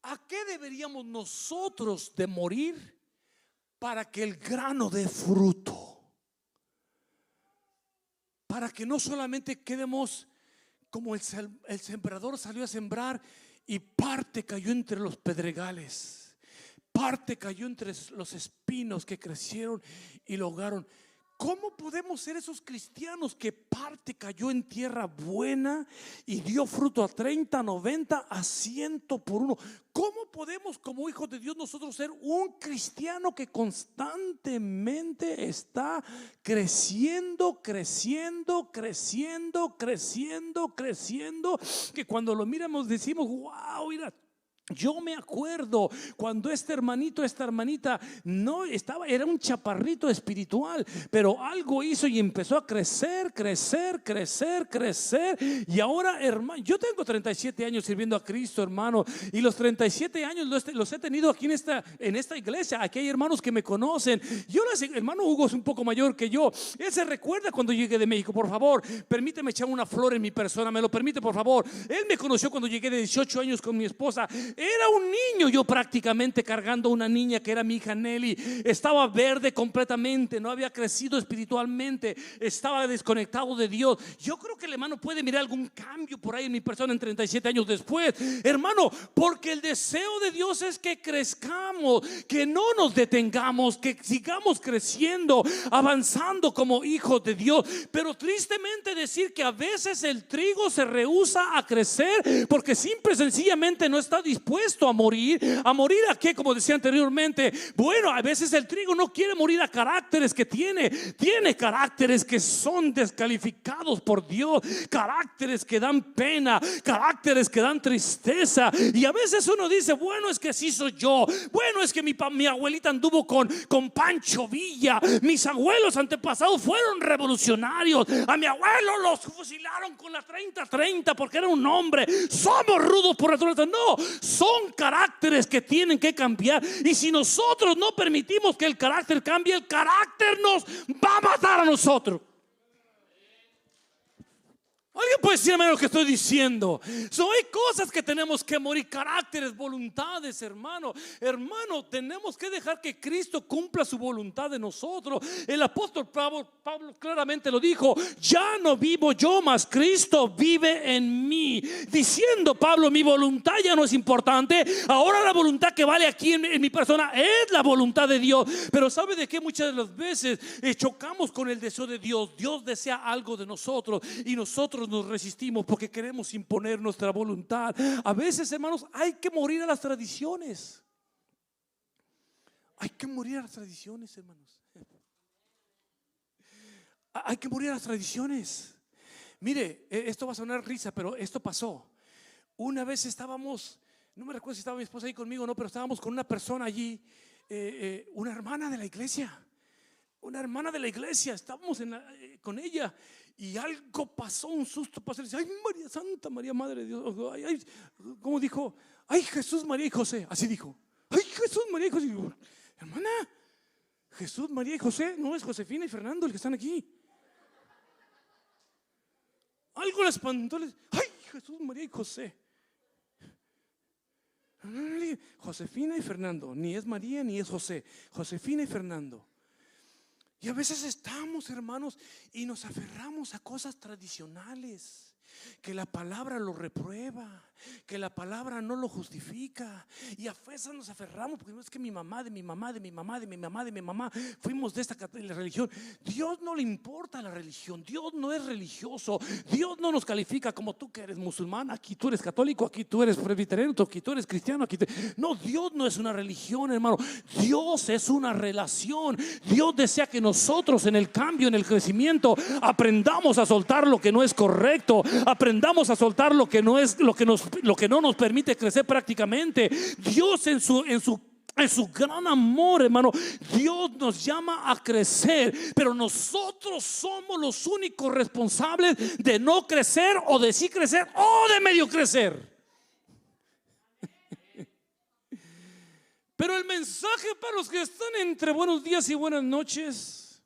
¿a qué deberíamos nosotros de morir para que el grano dé fruto? Para que no solamente quedemos como el sembrador salió a sembrar y parte cayó entre los pedregales, parte cayó entre los espinos que crecieron y lo ahogaron. ¿Cómo podemos ser esos cristianos que parte cayó en tierra buena y dio fruto a 30, 90, a 100 por uno? ¿Cómo podemos, como hijos de Dios, nosotros ser un cristiano que constantemente está creciendo, que cuando lo miramos decimos: wow, mira? Yo me acuerdo cuando este hermanito, esta hermanita no estaba, era un chaparrito espiritual, pero algo hizo y empezó a crecer. Y ahora, hermano, yo tengo 37 años sirviendo a Cristo, hermano, y los 37 años los he tenido aquí en esta iglesia. Aquí hay hermanos que me conocen. Hermano Hugo es un poco mayor que yo. Él se recuerda cuando llegué de México. Por favor, permíteme echar una flor en mi persona. ¿Me lo permite, por favor? Él me conoció cuando llegué de 18 años con mi esposa. Era un niño yo prácticamente cargando a una niña que era mi hija Nelly. Estaba verde completamente, no había crecido espiritualmente, estaba desconectado de Dios. Yo creo que el hermano puede mirar algún cambio por ahí en mi persona en 37 años después, hermano, porque el deseo de Dios es que crezcamos, que no nos detengamos, que sigamos creciendo, avanzando como hijos de Dios. Pero tristemente decir que a veces el trigo se rehúsa a crecer porque simple y sencillamente no está dispuesto a morir. ¿A morir a qué? Como decía anteriormente, bueno, a veces el trigo no quiere morir a caracteres que tiene caracteres que son descalificados por Dios, caracteres que dan pena, caracteres que dan tristeza. Y a veces uno dice, bueno, es que así soy yo, bueno, es que mi abuelita anduvo con Pancho Villa, mis abuelos antepasados fueron revolucionarios, a mi abuelo los fusilaron con la 30-30 porque era un hombre. Somos rudos por naturaleza. No, son caracteres que tienen que cambiar. Y si nosotros no permitimos que el carácter cambie, el carácter nos va a matar a nosotros. ¿Alguien puede decirme lo que estoy diciendo? Hay cosas que tenemos que morir, caracteres, voluntades, hermano. Hermano, tenemos que dejar que Cristo cumpla su voluntad en nosotros. El apóstol Pablo claramente lo dijo: ya no vivo yo, mas Cristo vive en mí. Diciendo Pablo, mi voluntad ya no es importante. Ahora la voluntad que vale aquí en mi persona es la voluntad de Dios. Pero ¿sabe de qué? Muchas de las veces chocamos con el deseo de Dios. Dios desea algo de nosotros y nosotros nos resistimos porque queremos imponer nuestra voluntad. A veces, hermanos, hay que morir a las tradiciones. Hay que morir a las tradiciones, hermanos. Hay que morir a las tradiciones. Mire, esto va a sonar risa, pero esto pasó. Una vez estábamos, no me recuerdo si estaba mi esposa ahí conmigo o no, pero estábamos con una persona allí, una hermana de la iglesia. Una hermana de la iglesia, estábamos con ella y algo pasó, un susto pasó. Y dice: ay, María Santa, María Madre de Dios. Ay, ¿cómo dijo? Ay, Jesús, María y José. Así dijo: ay, Jesús, María y José. Y digo: hermana, Jesús, María y José, no es Josefina y Fernando el que están aquí. Algo le espantó. Ay, Jesús, María y José. Josefina y Fernando, ni es María ni es José, Josefina y Fernando. Y a veces estamos, hermanos, y nos aferramos a cosas tradicionales, que la palabra lo reprueba, que la palabra no lo justifica. Y a veces nos aferramos porque no es que mi mamá, de mi mamá, de mi mamá, de mi mamá, de mi mamá fuimos de esta religión. Dios no le importa la religión. Dios no es religioso. Dios no nos califica como tú que eres musulmán, aquí tú eres católico, aquí tú eres presbiteriano, aquí tú eres cristiano, No, Dios no es una religión, hermano. Dios es una relación. Dios desea que nosotros en el cambio, en el crecimiento, aprendamos a soltar lo que no es correcto, aprendamos a soltar lo que no es, lo que no nos permite crecer prácticamente. Dios en su gran amor, hermano, Dios nos llama a crecer, pero nosotros somos los únicos responsables de no crecer, o de sí crecer, o de medio crecer. Pero el mensaje para los que están entre buenos días y buenas noches,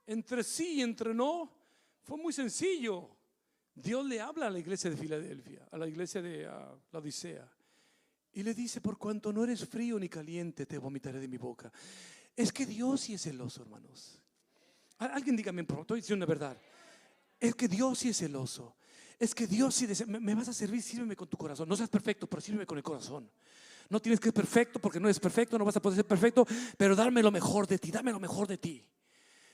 entre sí y entre no, fue muy sencillo. Dios le habla a la iglesia de Filadelfia, a la iglesia de la Odisea, y le dice: por cuanto no eres frío ni caliente, te vomitaré de mi boca. Es que Dios sí es celoso, hermanos. Alguien dígame, estoy diciendo la verdad. Es que Dios sí es celoso. Es que Dios sí desea. Me vas a servir, sírveme con tu corazón. No seas perfecto, pero sírveme con el corazón. No tienes que ser perfecto porque no eres perfecto, no vas a poder ser perfecto, pero dame lo mejor de ti, dame lo mejor de ti.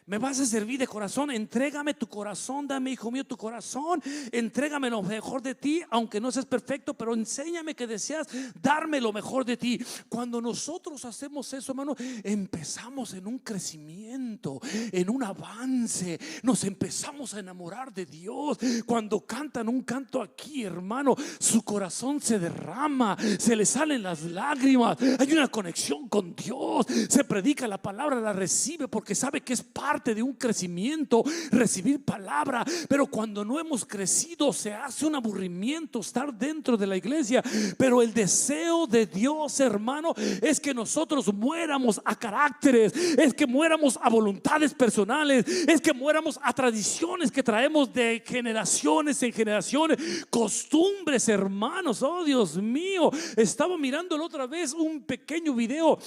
Me vas a servir de corazón, entrégame tu corazón, dame, hijo mío, tu corazón, entrégame lo mejor de ti, aunque no seas perfecto, pero enséñame que deseas darme lo mejor de ti. Cuando nosotros hacemos eso, hermano, empezamos en un crecimiento, en un avance, nos empezamos a enamorar de Dios. Cuando cantan un canto aquí, hermano, su corazón se derrama, se le salen las lágrimas, hay una conexión con Dios, se predica la palabra, la recibe porque sabe que es parte parte de un crecimiento recibir palabra, pero cuando no hemos crecido se hace un aburrimiento estar dentro de la iglesia. Pero el deseo de Dios, hermano, es que nosotros muéramos a caracteres, es que muéramos a voluntades personales, es que muéramos a tradiciones que traemos de generaciones en generaciones, costumbres, hermanos. Oh, Dios mío, estaba mirando la otra vez un pequeño video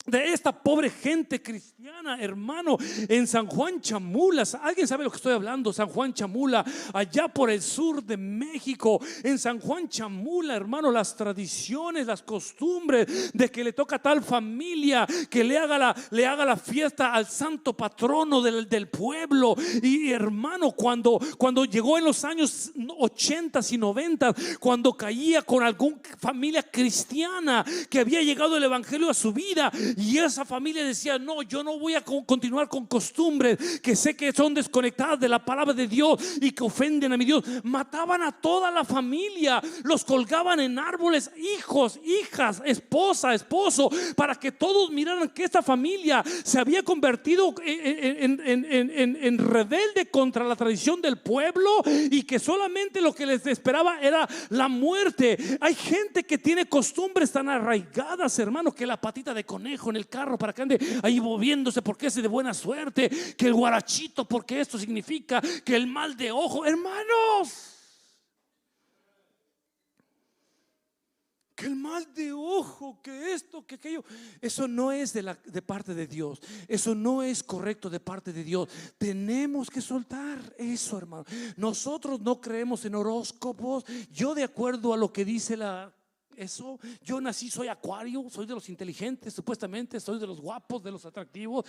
de esta pobre gente cristiana, hermano, en San Juan Chamula. ¿Alguien sabe lo que estoy hablando? San Juan Chamula, allá por el sur de México. En San Juan Chamula, hermano, las tradiciones, las costumbres de que le toca a tal familia que le haga la fiesta al santo patrono del pueblo. Y hermano, cuando llegó en los años 80 y 90, cuando caía con alguna familia cristiana que había llegado el evangelio a su vida, y esa familia decía: no, yo no voy a continuar con costumbres que sé que son desconectadas de la palabra de Dios y que ofenden a mi Dios. Mataban a toda la familia, los colgaban en árboles, hijos, hijas, esposa, esposo, para que todos miraran que esta familia se había convertido en rebelde contra la tradición del pueblo y que solamente lo que les esperaba era la muerte. Hay gente que tiene costumbres tan arraigadas, hermano, que la patita de conejo en el carro para que ande ahí moviéndose porque es de buena suerte, que el guarachito porque esto significa, que el mal de ojo, hermanos, que el mal de ojo, que esto, que aquello. Eso no es de parte de Dios. Eso no es correcto de parte de Dios. Tenemos que soltar eso, hermano. Nosotros no creemos en horóscopos. Yo, de acuerdo a lo que dice yo nací, soy acuario, soy de los inteligentes, supuestamente soy de los guapos, de los atractivos.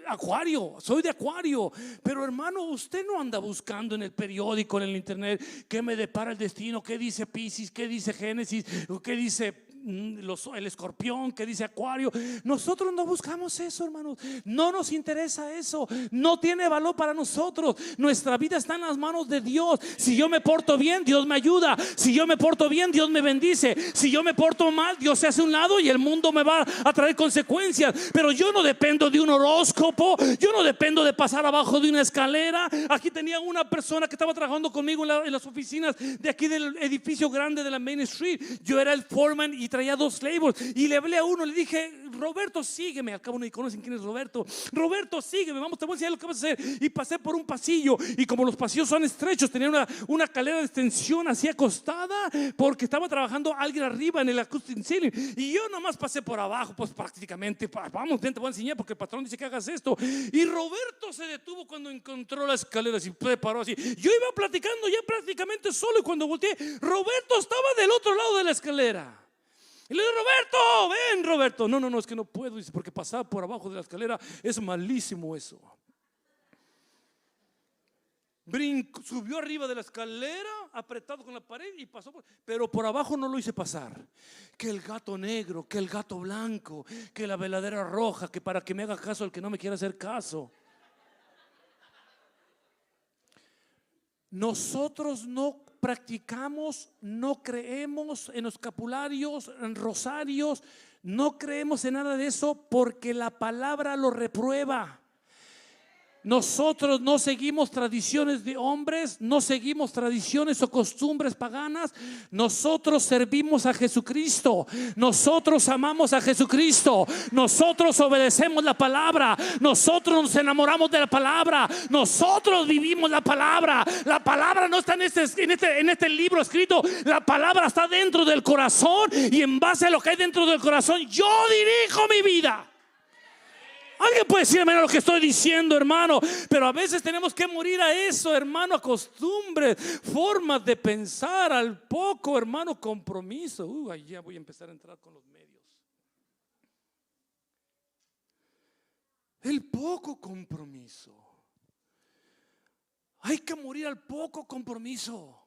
Acuario, soy de acuario. Pero hermano, usted no anda buscando en el periódico, en el internet, qué me depara el destino, qué dice Piscis, qué dice Génesis, qué dice el escorpión, que dice acuario. Nosotros no buscamos eso, hermanos. No nos interesa eso. No tiene valor para nosotros. Nuestra vida está en las manos de Dios. Si yo me porto bien, Dios me ayuda. Si yo me porto bien, Dios me bendice. Si yo me porto mal, Dios se hace a un lado y el mundo me va a traer consecuencias. Pero yo no dependo de un horóscopo. Yo no dependo de pasar abajo de una escalera. Aquí tenía una persona que estaba trabajando conmigo en las oficinas de aquí del edificio grande de la Main Street. Yo era el foreman y traía 2 labels y le hablé a uno, le dije: Roberto, sígueme. Al cabo no conocen quién es Roberto. Roberto, sígueme, vamos, te voy a enseñar lo que vas a hacer. Y pasé por un pasillo, y como los pasillos son estrechos, tenía una calera de extensión así acostada, porque estaba trabajando alguien arriba en el acoustic ceiling, y yo nomás pasé por abajo, pues prácticamente, vamos, ven, te voy a enseñar porque el patrón dice que hagas esto. Y Roberto se detuvo cuando encontró la escalera y se paró así. Yo iba platicando ya prácticamente solo, y cuando volteé, Roberto estaba del otro lado de la escalera. Y le digo: Roberto, ven, Roberto. No, es que no puedo, dice, porque pasar por abajo de la escalera es malísimo eso. Subió arriba de la escalera, apretado con la pared, y pasó pero por abajo no lo hice pasar. Que el gato negro, que el gato blanco, que la veladera roja, que para que me haga caso el que no me quiera hacer caso. Nosotros no practicamos, no creemos en escapularios, en rosarios, no creemos en nada de eso porque la palabra lo reprueba. Nosotros no seguimos tradiciones de hombres, no seguimos tradiciones o costumbres paganas. Nosotros servimos a Jesucristo, nosotros amamos a Jesucristo, nosotros obedecemos la palabra, nosotros nos enamoramos de la palabra, nosotros vivimos la palabra. La palabra no está en este libro escrito, la palabra está dentro del corazón, y en base a lo que hay dentro del corazón yo dirijo mi vida. Alguien puede decirme lo que estoy diciendo, hermano, pero a veces tenemos que morir a eso, hermano, a costumbres, formas de pensar, al poco, hermano, compromiso. Ahí ya voy a empezar a entrar con los medios. El poco compromiso. Hay que morir al poco compromiso.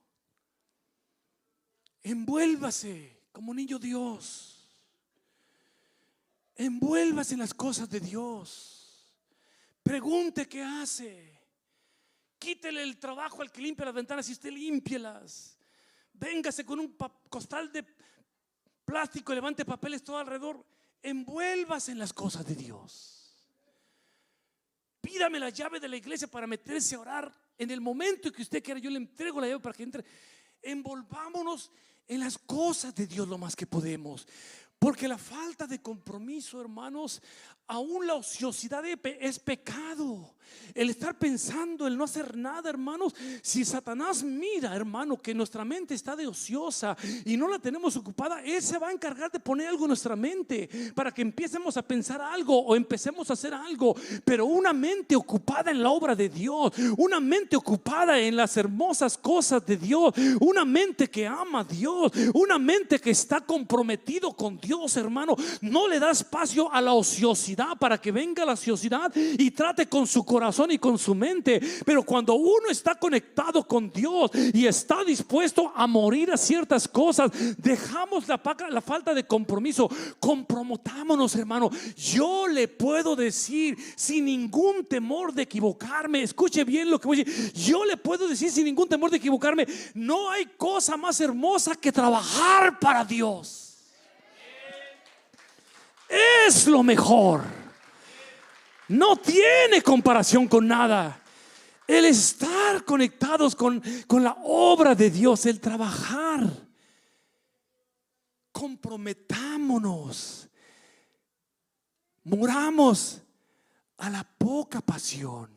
Envuélvase como niño Dios. Envuélvase en las cosas de Dios. Pregunte qué hace. Quítele el trabajo al que limpia las ventanas y usted límpielas. Véngase con un costal de plástico y levante papeles todo alrededor. Envuélvase en las cosas de Dios. pídame la llave de la iglesia para meterse a orar. En el momento que usted quiera, yo le entrego la llave para que entre. Envolvámonos en las cosas de Dios lo más que podemos. Porque la falta de compromiso, hermanos, aún la ociosidad es pecado. El estar pensando, el no hacer nada, hermanos. Si Satanás mira, hermano, que nuestra mente está de ociosa y no la tenemos ocupada, él se va a encargar de poner algo en nuestra mente para que empecemos a pensar algo o empecemos a hacer algo. Pero una mente ocupada en la obra de Dios, una mente ocupada en las hermosas cosas de Dios, una mente que ama a Dios, una mente que está comprometido con Dios, hermano, no le da espacio a la ociosidad para que venga la ociosidad y trate con su corazón y con su mente. Pero cuando uno está conectado con Dios y está dispuesto a morir a ciertas cosas, dejamos la falta de compromiso. Comprometámonos, hermano. Yo le puedo decir sin ningún temor de equivocarme, escuche bien lo que voy a decir, yo le puedo decir sin ningún temor de equivocarme, no hay cosa más hermosa que trabajar para Dios. Es lo mejor. No tiene comparación con nada. El estar conectados con la obra de Dios, el trabajar. Comprometámonos. Muramos a la poca pasión.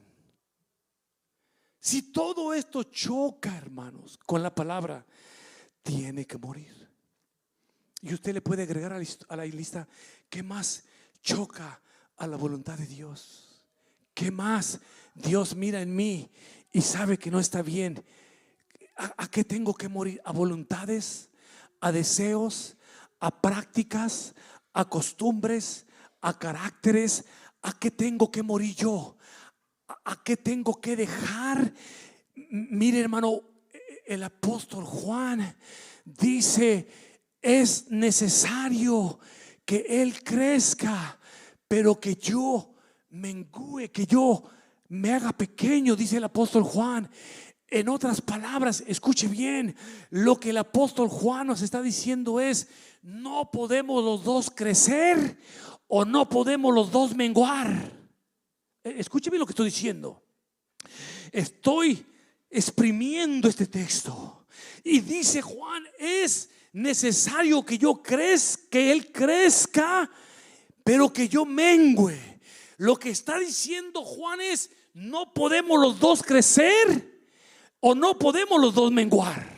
Si todo esto choca, hermanos, con la palabra, tiene que morir. Y usted le puede agregar a la lista: ¿qué más choca a la voluntad de Dios? ¿Qué más Dios mira en mí y sabe que no está bien? ¿A qué tengo que morir? ¿A voluntades? ¿A deseos? ¿A prácticas? ¿A costumbres? ¿A caracteres? ¿A qué tengo que morir yo? ¿A qué tengo que dejar? Mire, hermano, el apóstol Juan dice: es necesario que Él crezca, pero que yo mengüe, que yo me haga pequeño, dice el apóstol Juan. En otras palabras, escuche bien, lo que el apóstol Juan nos está diciendo es: no podemos los dos crecer o no podemos los dos menguar. Escuche bien lo que estoy diciendo. Estoy exprimiendo este texto y dice Juan: es necesario que yo crezca, que Él crezca, pero que yo mengüe. Lo que está diciendo Juan es: no podemos los dos crecer o no podemos los dos menguar.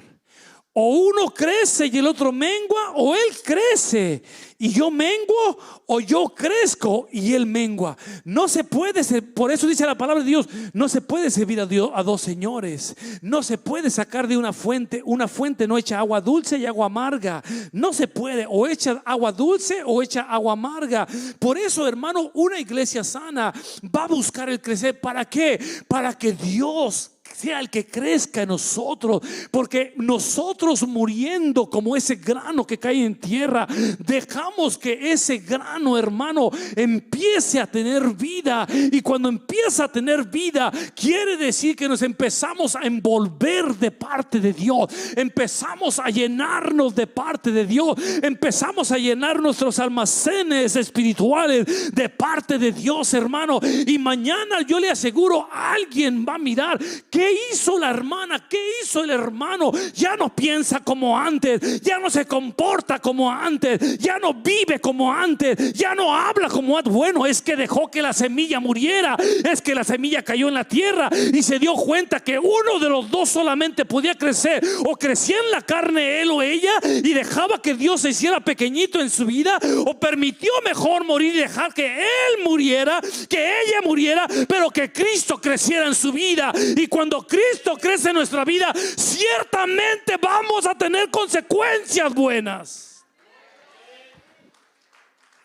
O uno crece y el otro mengua, o él crece y yo menguo, o yo crezco y él mengua. No se puede ser, por eso dice la palabra de Dios: no se puede servir a Dios, a dos señores. No se puede sacar de una fuente no echa agua dulce y agua amarga. No se puede, o echa agua dulce o echa agua amarga. Por eso, hermano, una iglesia sana va a buscar el crecer. ¿Para qué? Para que Dios sea el que crezca en nosotros, porque nosotros, muriendo como ese grano que cae en tierra, dejamos que ese grano, hermano, empiece a tener vida. Y cuando empieza a tener vida, quiere decir que nos empezamos a envolver de parte de Dios, empezamos a llenarnos de parte de Dios, empezamos a llenar nuestros almacenes espirituales de parte de Dios, hermano. Y mañana, yo le aseguro, alguien va a mirar ¿qué hizo la hermana? ¿Qué hizo el hermano? Ya no piensa como antes, ya no se comporta como antes, ya no vive como antes, ya no habla como antes. Bueno, es que dejó que la semilla muriera, es que la semilla cayó en la tierra y se dio cuenta que uno de los dos solamente podía crecer. O crecía en la carne él o ella y dejaba que Dios se hiciera pequeñito en su vida, o permitió mejor morir y dejar que él muriera, que ella muriera, pero que Cristo creciera en su vida. Y cuando Cristo crece en nuestra vida, ciertamente vamos a tener consecuencias buenas.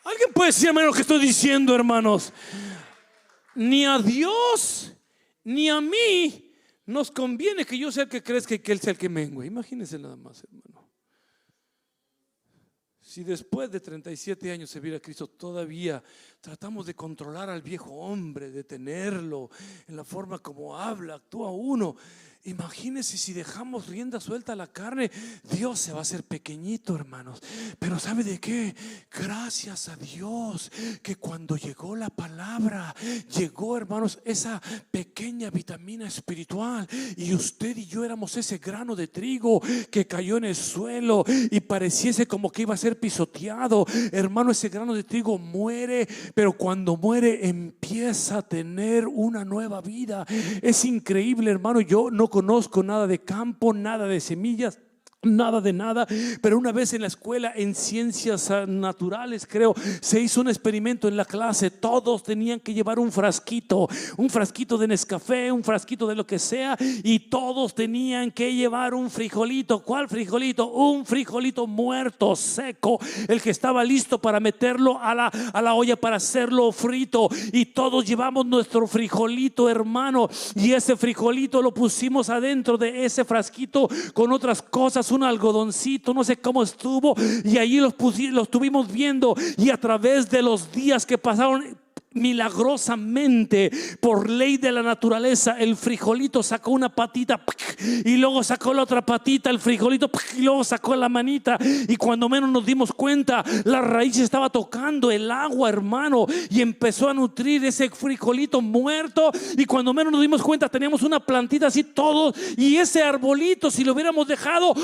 ¿Alguien puede decir, hermano, lo que estoy diciendo, hermanos? Ni a Dios ni a mí nos conviene que yo sea el que crezca y que Él sea el que mengue. Imagínense nada más, hermano. Si después de 37 años se viera Cristo, todavía tratamos de controlar al viejo hombre, de tenerlo en la forma como habla, actúa uno. Imagínense si dejamos rienda suelta a la carne, Dios se va a hacer pequeñito, hermanos. Pero ¿sabe de qué? Gracias a Dios que cuando llegó la palabra, llegó, hermanos, esa pequeña vitamina espiritual, y usted y yo éramos ese grano de trigo que cayó en el suelo y pareciese como que iba a ser pisoteado. Hermano, ese grano de trigo muere, pero cuando muere empieza a tener una nueva vida. Es increíble, hermano. Yo no conozco nada de campo, nada de semillas, nada de nada, pero una vez en la escuela, en ciencias naturales, creo, se hizo un experimento en la clase. Todos tenían que llevar un frasquito de Nescafé, un frasquito de lo que sea, y todos tenían que llevar un frijolito. ¿Cuál frijolito? Un frijolito muerto, seco, el que estaba listo para meterlo a la olla para hacerlo frito. Y todos llevamos nuestro frijolito, hermano, y ese frijolito lo pusimos adentro de ese frasquito con otras cosas, un algodoncito, no sé cómo estuvo, y allí los estuvimos viendo, y a través de los días que pasaron, milagrosamente, por ley de la naturaleza, el frijolito sacó una patita y luego sacó la otra patita, el frijolito, y luego sacó la manita, y cuando menos nos dimos cuenta, la raíz estaba tocando el agua, hermano, y empezó a nutrir ese frijolito muerto, y cuando menos nos dimos cuenta teníamos una plantita así todos, y ese arbolito, si lo hubiéramos dejado,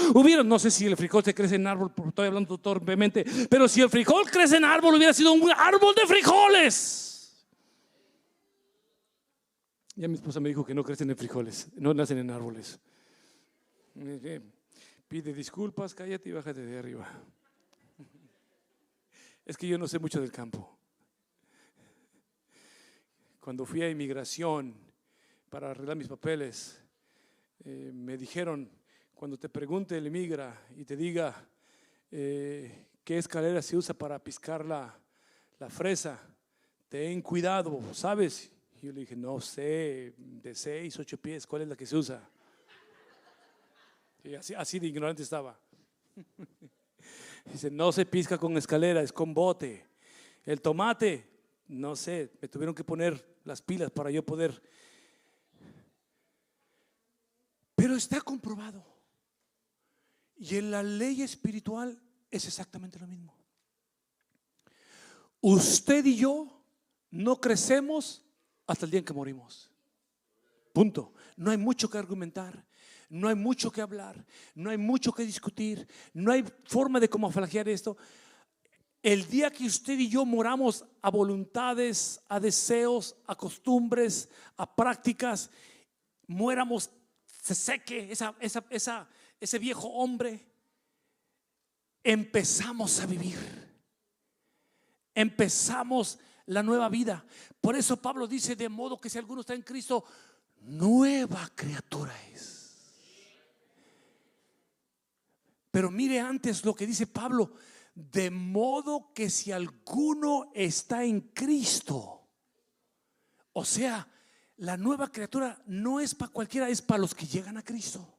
no sé si el frijol se crece en árbol, estoy hablando torpemente, pero si el frijol crece en árbol, hubiera sido un árbol de frijoles. Ya mi esposa me dijo que no crecen en frijoles, no nacen en árboles. Pide disculpas, cállate y bájate de arriba. Es que yo no sé mucho del campo. Cuando fui a inmigración para arreglar mis papeles, me dijeron, cuando te pregunte el inmigra y te diga qué escalera se usa para piscar la fresa, ten cuidado, ¿sabes? Y yo le dije, no sé, de 6, 8 pies, ¿cuál es la que se usa? Y así de ignorante estaba. Dice, no se pisca con escalera, es con bote. El tomate, no sé, me tuvieron que poner las pilas para yo poder. Pero está comprobado. Y en la ley espiritual es exactamente lo mismo. Usted y yo no crecemos hasta el día en que morimos. Punto. No hay mucho que argumentar, no hay mucho que hablar, no hay mucho que discutir, no hay forma de camuflajear esto. El día que usted y yo moramos a voluntades, a deseos, a costumbres, a prácticas, muéramos, se seque ese viejo hombre, empezamos a vivir, empezamos la nueva vida. Por eso Pablo dice, de modo que si alguno está en Cristo, nueva criatura es. Pero mire antes lo que dice Pablo, de modo que si alguno está en Cristo, o sea, la nueva criatura no es para cualquiera, es para los que llegan a Cristo.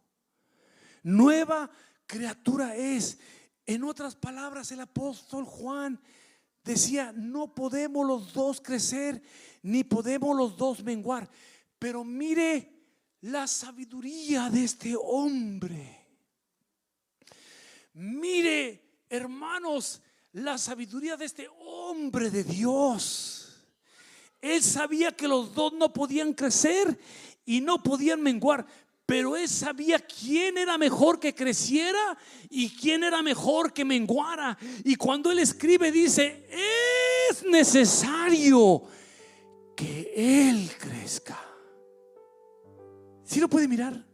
Nueva criatura es. En otras palabras, el apóstol Juan decía, no podemos los dos crecer, ni podemos los dos menguar. Pero mire la sabiduría de este hombre. Mire, hermanos, la sabiduría de este hombre de Dios. Él sabía que los dos no podían crecer y no podían menguar, pero él sabía quién era mejor que creciera y quién era mejor que menguara. Y cuando él escribe dice, es necesario que él crezca. ¿Sí lo puede mirar?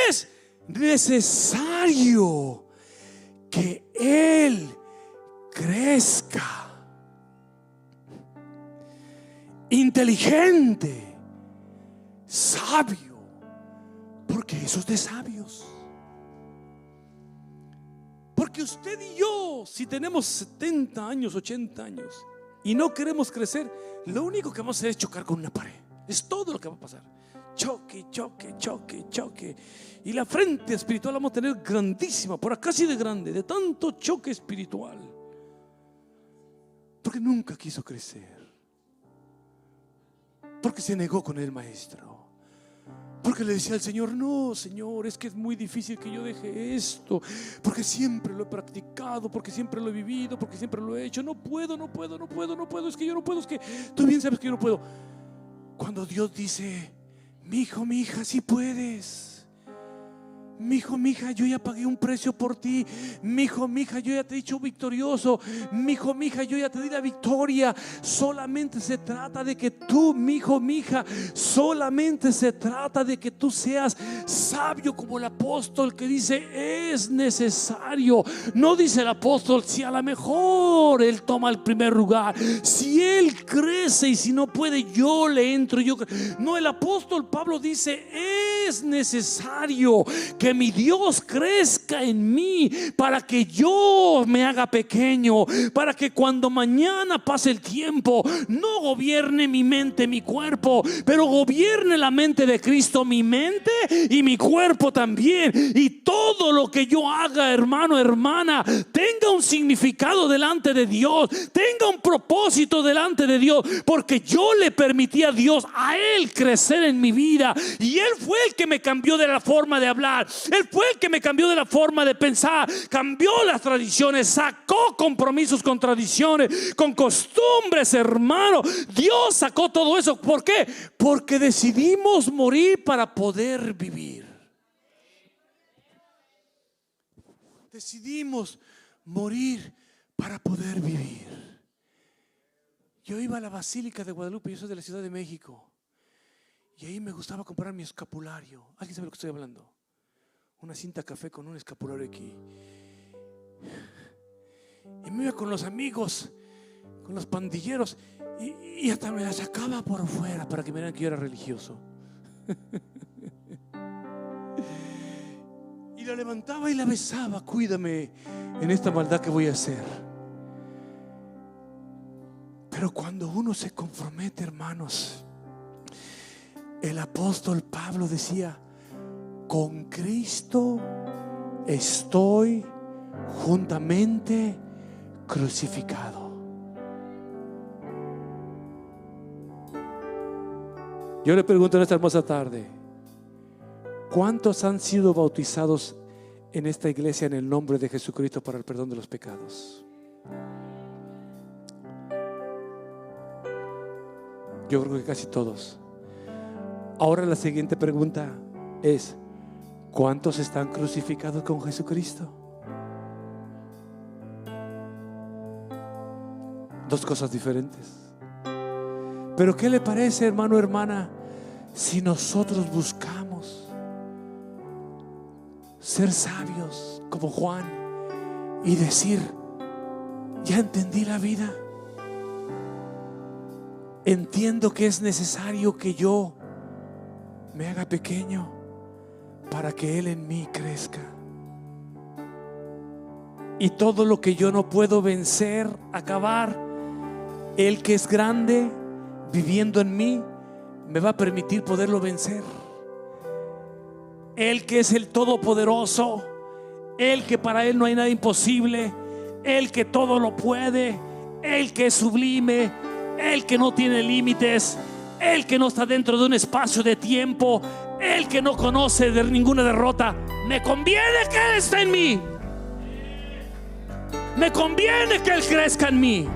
Es necesario que él crezca. Inteligente, sabio, porque eso es de sabios. Porque usted y yo, si tenemos 70 años, 80 años y no queremos crecer, lo único que vamos a hacer es chocar con una pared. Es todo lo que va a pasar. Choque, choque, choque, choque. Y la frente espiritual vamos a tener grandísima, por acá así de grande, de tanto choque espiritual. Porque nunca quiso crecer. Porque se negó con el maestro. Porque le decía al Señor: no, Señor, es que es muy difícil que yo deje esto, porque siempre lo he practicado, porque siempre lo he vivido, porque siempre lo he hecho. No puedo, es que yo no puedo, es que tú bien sabes que yo no puedo. Cuando Dios dice: mi hijo, mi hija, sí puedes. Mi hijo, mi hija, yo ya pagué un precio por ti. Mi hijo, mi hija, yo ya te he hecho victorioso. Mi hijo, mi hija, yo ya te di la victoria. Solamente se trata de que tú, mi hijo, mi hija, solamente se trata de que tú seas sabio como el apóstol que dice: es necesario. No dice el apóstol: si a lo mejor él toma el primer lugar, si él crece y si no puede, yo le entro. No, el apóstol Pablo dice: es necesario que mi Dios crezca en mí para que yo me haga pequeño, para que cuando mañana pase el tiempo no gobierne mi mente, mi cuerpo, pero gobierne la mente de Cristo, mi mente y mi cuerpo también. Y todo lo que yo haga, hermano, hermana, tenga un significado delante de Dios, tenga un propósito delante de Dios, porque yo le permití a Dios, a Él, crecer en mi vida. Y Él fue el que me cambió de la forma de hablar, Él fue el que me cambió de la forma de pensar, cambió las tradiciones, sacó compromisos con tradiciones, con costumbres, hermano. Dios sacó todo eso. ¿Por qué? Porque decidimos morir para poder vivir. Decidimos morir para poder vivir. Yo iba a la Basílica de Guadalupe, yo soy de la Ciudad de México, y ahí me gustaba comprar mi escapulario. ¿Alguien sabe lo que estoy hablando? Una cinta café con un escapulario aquí. Y me iba con los amigos, con los pandilleros, y hasta me la sacaba por fuera para que me vieran que yo era religioso. Y la levantaba y la besaba: cuídame en esta maldad que voy a hacer. Pero cuando uno se compromete, hermanos, el apóstol Pablo decía: con Cristo estoy juntamente crucificado. Yo le pregunto en esta hermosa tarde: ¿cuántos han sido bautizados en esta iglesia en el nombre de Jesucristo para el perdón de los pecados? Yo creo que casi todos. Ahora la siguiente pregunta es: ¿cuántos están crucificados con Jesucristo? Dos cosas diferentes. Pero ¿qué le parece, hermano, hermana, si nosotros buscamos ser sabios como Juan y decir: ya entendí la vida, entiendo que es necesario que yo me haga pequeño para que Él en mí crezca? Y todo lo que yo no puedo vencer, acabar, Él que es grande viviendo en mí me va a permitir poderlo vencer. Él que es el todopoderoso, Él que para Él no hay nada imposible, Él que todo lo puede, Él que es sublime, Él que no tiene límites, Él que no está dentro de un espacio de tiempo, Él que no conoce de ninguna derrota. Me conviene que Él esté en mí. Me conviene que Él crezca en mí.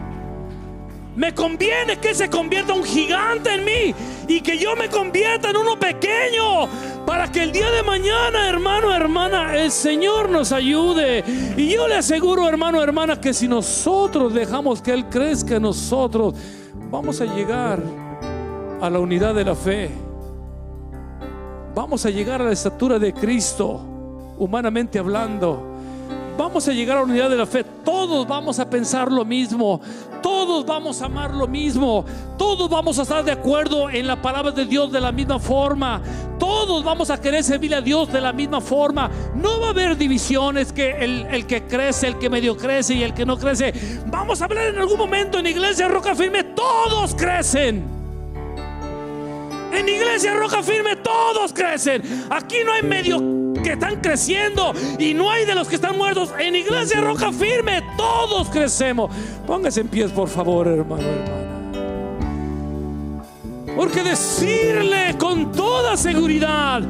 Me conviene que Él se convierta en un gigante en mí y que yo me convierta en uno pequeño, para que el día de mañana, hermano, hermana, el Señor nos ayude. Y yo le aseguro, hermano, hermana, que si nosotros dejamos que Él crezca en nosotros, vamos a llegar a la unidad de la fe. Vamos a llegar a la estatura de Cristo, humanamente hablando. Vamos a llegar a la unidad de la fe. Todos vamos a pensar lo mismo, todos vamos a amar lo mismo, todos vamos a estar de acuerdo en la palabra de Dios de la misma forma, todos vamos a querer servir a Dios de la misma forma. No va a haber divisiones, que el que crece, el que medio crece y el que no crece. Vamos a hablar en algún momento en Iglesia Roca Firme: todos crecen. En Iglesia Roca Firme todos crecen. Aquí no hay medio que están creciendo y no hay de los que están muertos. En Iglesia Roca Firme todos crecemos. Póngase en pie, por favor, hermano, hermana. Porque decirle con toda seguridad,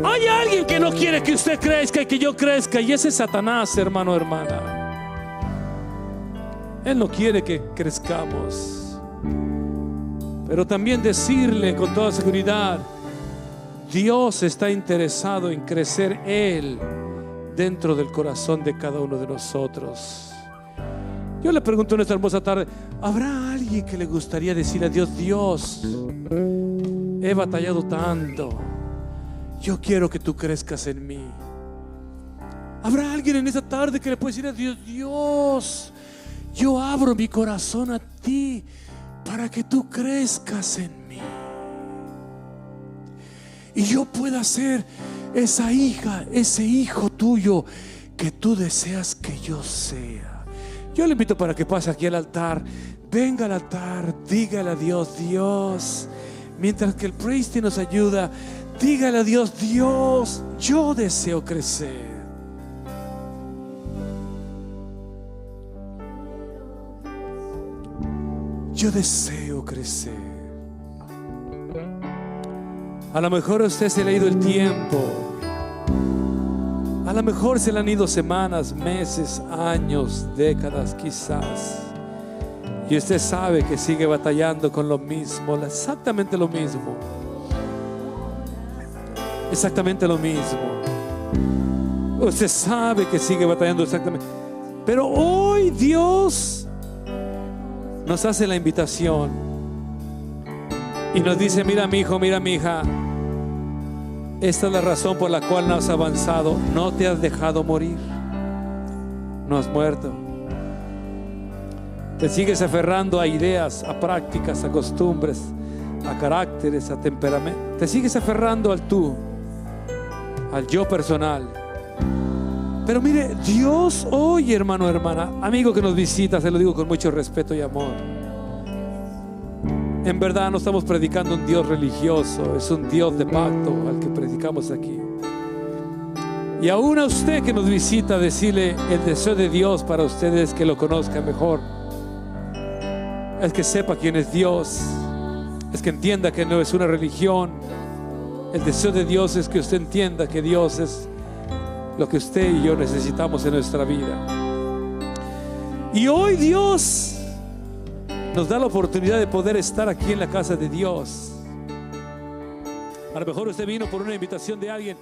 hay alguien que no quiere que usted crezca y que yo crezca, y ese es Satanás, hermano, hermana. Él no quiere que crezcamos. Pero también decirle con toda seguridad, Dios está interesado en crecer Él dentro del corazón de cada uno de nosotros. Yo le pregunto en esta hermosa tarde, ¿habrá alguien que le gustaría decirle a Dios: Dios, he batallado tanto, yo quiero que tú crezcas en mí? ¿Habrá alguien en esta tarde que le puede decir a Dios: Dios, yo abro mi corazón a ti para que tú crezcas en mí y yo pueda ser esa hija, ese hijo tuyo que tú deseas que yo sea? Yo le invito para que pase aquí al altar. Venga al altar, dígale a Dios: Dios, mientras que el praise team nos ayuda, dígale a Dios: Dios, yo deseo crecer. Yo deseo crecer. A lo mejor a usted se le ha ido el tiempo. A lo mejor se le han ido semanas, meses, años, décadas quizás. Y usted sabe que sigue batallando con lo mismo, exactamente lo mismo. Exactamente lo mismo. Usted sabe que sigue batallando exactamente. Pero hoy Dios nos hace la invitación y nos dice: mira mi hijo, mira mi hija, esta es la razón por la cual no has avanzado. No te has dejado morir. No has muerto. Te sigues aferrando a ideas, a prácticas, a costumbres, a caracteres, a temperamento. Te sigues aferrando al tú, al yo personal. Pero mire, Dios hoy, hermano, hermana, amigo que nos visita, se lo digo con mucho respeto y amor. En verdad no estamos predicando un Dios religioso, es un Dios de pacto al que predicamos aquí. Y aún a usted que nos visita, decirle: el deseo de Dios para usted es que lo conozca mejor, es que sepa quién es Dios, es que entienda que no es una religión. El deseo de Dios es que usted entienda que Dios es lo que usted y yo necesitamos en nuestra vida. Y hoy Dios nos da la oportunidad de poder estar aquí en la casa de Dios. A lo mejor usted vino por una invitación de alguien